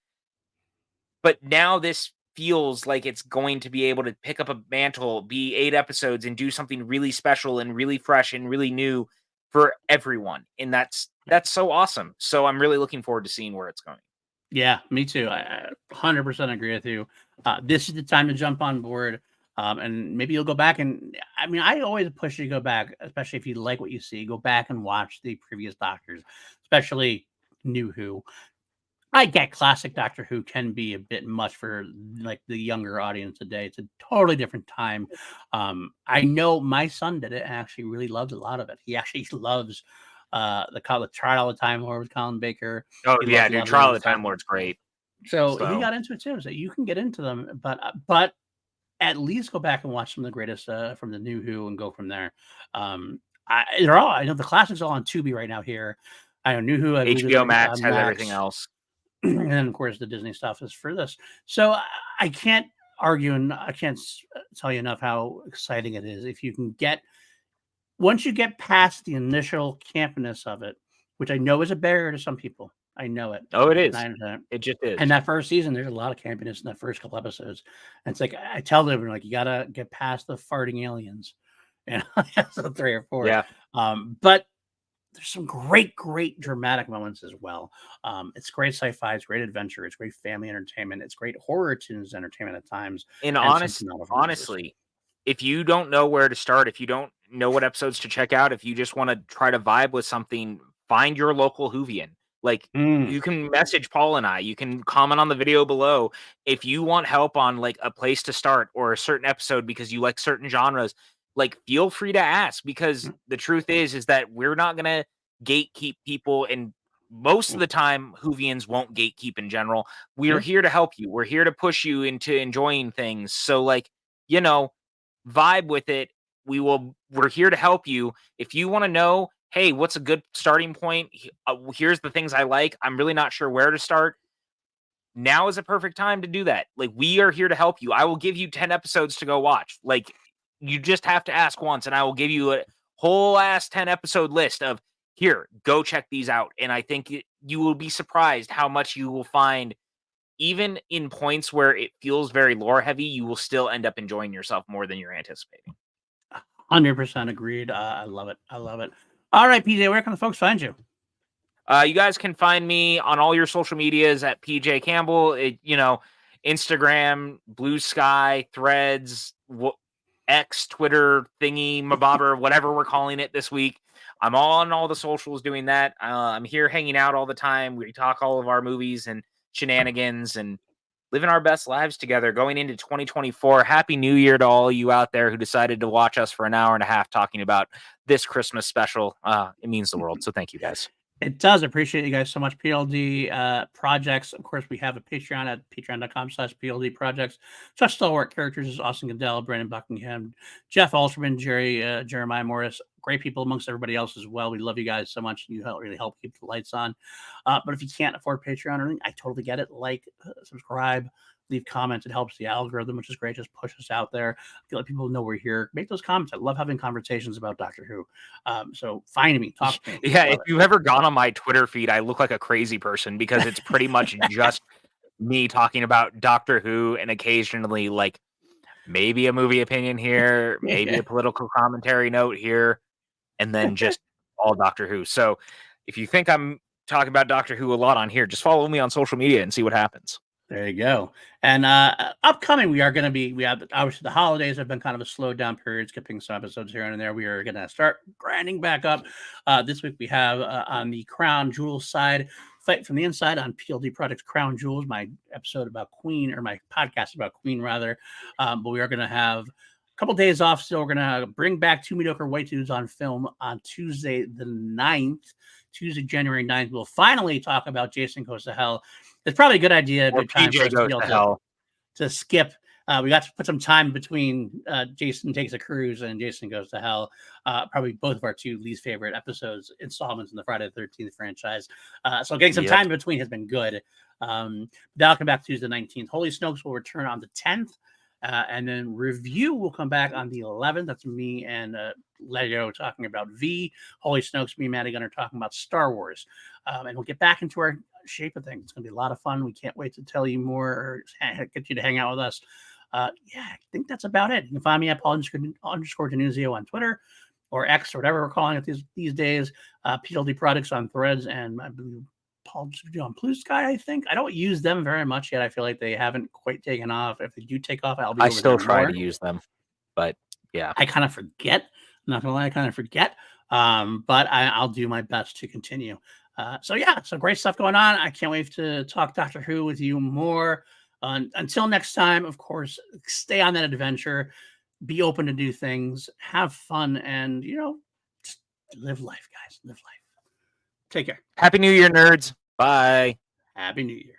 [SPEAKER 1] But now this feels like it's going to be able to pick up a mantle, be 8 episodes and do something really special and really fresh and really new for everyone. And that's so awesome. So I'm really looking forward to seeing where it's going.
[SPEAKER 2] Yeah, me too. I 100% agree with you. This is the time to jump on board, and maybe you'll go back and I mean, I always push you to go back, especially if you like what you see. Go back and watch the previous Doctors, especially New Who. I get classic Doctor Who can be a bit much for like the younger audience today. It's a totally different time. I know my son did it and actually really loved a lot of it. He actually loves the Trial of the Time Lord with Colin Baker.
[SPEAKER 1] Oh
[SPEAKER 2] He
[SPEAKER 1] yeah,
[SPEAKER 2] loves a
[SPEAKER 1] dude,
[SPEAKER 2] lot of the
[SPEAKER 1] Trial
[SPEAKER 2] other
[SPEAKER 1] of the
[SPEAKER 2] stuff.
[SPEAKER 1] Time Lord's great.
[SPEAKER 2] So he
[SPEAKER 1] So
[SPEAKER 2] got into it too. So you can get into them, but at least go back and watch some of the greatest from the New Who and go from there. They're all I know the classics are all on Tubi right now here. I know New Who I believe is
[SPEAKER 1] HBO
[SPEAKER 2] on
[SPEAKER 1] Max has everything
[SPEAKER 2] Max.
[SPEAKER 1] else.
[SPEAKER 2] And then of course the Disney stuff is for this. So I can't argue and I can't tell you enough how exciting it is if you can get once you get past the initial campness of it, which I know is a barrier to some people. I know it.
[SPEAKER 1] Oh, it
[SPEAKER 2] And
[SPEAKER 1] is.
[SPEAKER 2] I understand.
[SPEAKER 1] It just
[SPEAKER 2] And
[SPEAKER 1] is.
[SPEAKER 2] that first season, there's a lot of campiness in that first couple episodes. And it's like I tell them like you gotta get past the farting aliens. And so 3 or 4.
[SPEAKER 1] Yeah.
[SPEAKER 2] But there's some great, great dramatic moments as well. It's great sci-fi, it's great adventure, it's great family entertainment, it's great horror tunes entertainment at times,
[SPEAKER 1] And
[SPEAKER 2] and some phenomenal performances.
[SPEAKER 1] honestly, if you don't know where to start, if you don't know what episodes to check out, if you just wanna try to vibe with something, find your local Whovian. Like,
[SPEAKER 2] Mm,
[SPEAKER 1] you can message Paul and I, you can comment on the video below. If you want help on, like, a place to start or a certain episode because you like certain genres, like, feel free to ask because
[SPEAKER 2] mm,
[SPEAKER 1] the truth is that we're not gonna gatekeep people, and most of
[SPEAKER 2] mm.
[SPEAKER 1] the time, Whovians won't gatekeep in general. We're
[SPEAKER 2] Yeah,
[SPEAKER 1] here to help you. We're here to push you into enjoying things. So, like, you know, vibe with it. We're here to help you. If you want to know, hey, what's a good starting point? Here's the things I like. I'm really not sure where to start. Now is a perfect time to do that. Like, we are here to help you. I will give you 10 episodes to go watch. Like, you just have to ask once, and I will give you a whole ass 10 episode list of here, go check these out. And I think you will be surprised how much you will find even in points where it feels very lore heavy, you will still end up enjoying yourself more than you're anticipating.
[SPEAKER 2] 100% agreed. I love it. I love it. All right, PJ, where can the folks find you?
[SPEAKER 1] You guys can find me on all your social medias at PJ Campbell. Instagram, Blue Sky, Threads, X, Twitter, thingy, mabobber, whatever we're calling it this week. I'm on all the socials doing that. I'm here hanging out all the time. We talk all of our movies and shenanigans and living our best lives together going into 2024. Happy New Year to all you out there who decided to watch us for an hour and a half talking about this Christmas special. It means the world. So thank you guys.
[SPEAKER 2] It does. Appreciate you guys so much. PLD projects. Of course, we have a Patreon at patreon.com/PLD projects. Such stalwart characters as Austin Goodell, Brandon Buckingham, Jeff Alterman, Jeremiah Morris. Great people amongst everybody else as well. We love you guys so much. You really help keep the lights on. But if you can't afford Patreon or anything, I totally get it. Like, subscribe, leave comments. It helps the algorithm, which is great. Just push us out there. Let people know we're here. Make those comments. I love having conversations about Doctor Who. So find me, talk to me.
[SPEAKER 1] Yeah, if
[SPEAKER 2] Love it.
[SPEAKER 1] you've ever gone on my Twitter feed, I look like a crazy person because it's pretty much just me talking about Doctor Who and occasionally like maybe a movie opinion here, maybe
[SPEAKER 2] Yeah.
[SPEAKER 1] a political commentary note here, and then just all Doctor Who. So if you think I'm talking about Doctor Who a lot on here, just follow me on social media and see what happens.
[SPEAKER 2] There you go. And upcoming, we have obviously the holidays have been kind of a slowed down period, skipping some episodes here and there. We are going to start grinding back up. This week we have on the Crown Jewels side, Fight from the Inside on PLD Products Crown Jewels, my episode about Queen, or my podcast about Queen rather. But we are going to have a couple days off still. We're going to bring back Two Mediocre White Dudes on film on Tuesday the 9th. Tuesday, January 9th, we'll finally talk about Jason Goes to Hell. It's probably a good idea, a good time for us to be able to skip. We got to put some time between Jason Takes a Cruise and Jason Goes to Hell. Probably both of our two least favorite installments in the Friday the 13th franchise. So getting some time in between has been good. That'll come back Tuesday the 19th. Holy Snokes will return on the 10th. And then Review will come back on the 11th. That's me and Lego talking about V. Holy Snokes, me and Matty Gunn are talking about Star Wars. And we'll get back into our shape of things. It's going to be a lot of fun. We can't wait to tell you more or get you to hang out with us. I think that's about it. You can find me at Paul_Denuzio on Twitter or X or whatever we're calling it these days. PLD Products on Threads, and I believe Paul on Blue Sky, I think. I don't use them very much yet. I feel like they haven't quite taken off. If they do take off, I
[SPEAKER 1] still try to use them, but yeah,
[SPEAKER 2] I kind of forget. I'm not gonna lie, I kind of forget. But I'll do my best to continue. So great stuff going on. I can't wait to talk Doctor Who with you more. Until next time, of course, stay on that adventure. Be open to do things. Have fun, and just live life, guys. Live life. Take care.
[SPEAKER 1] Happy New Year, nerds. Bye.
[SPEAKER 2] Happy New Year.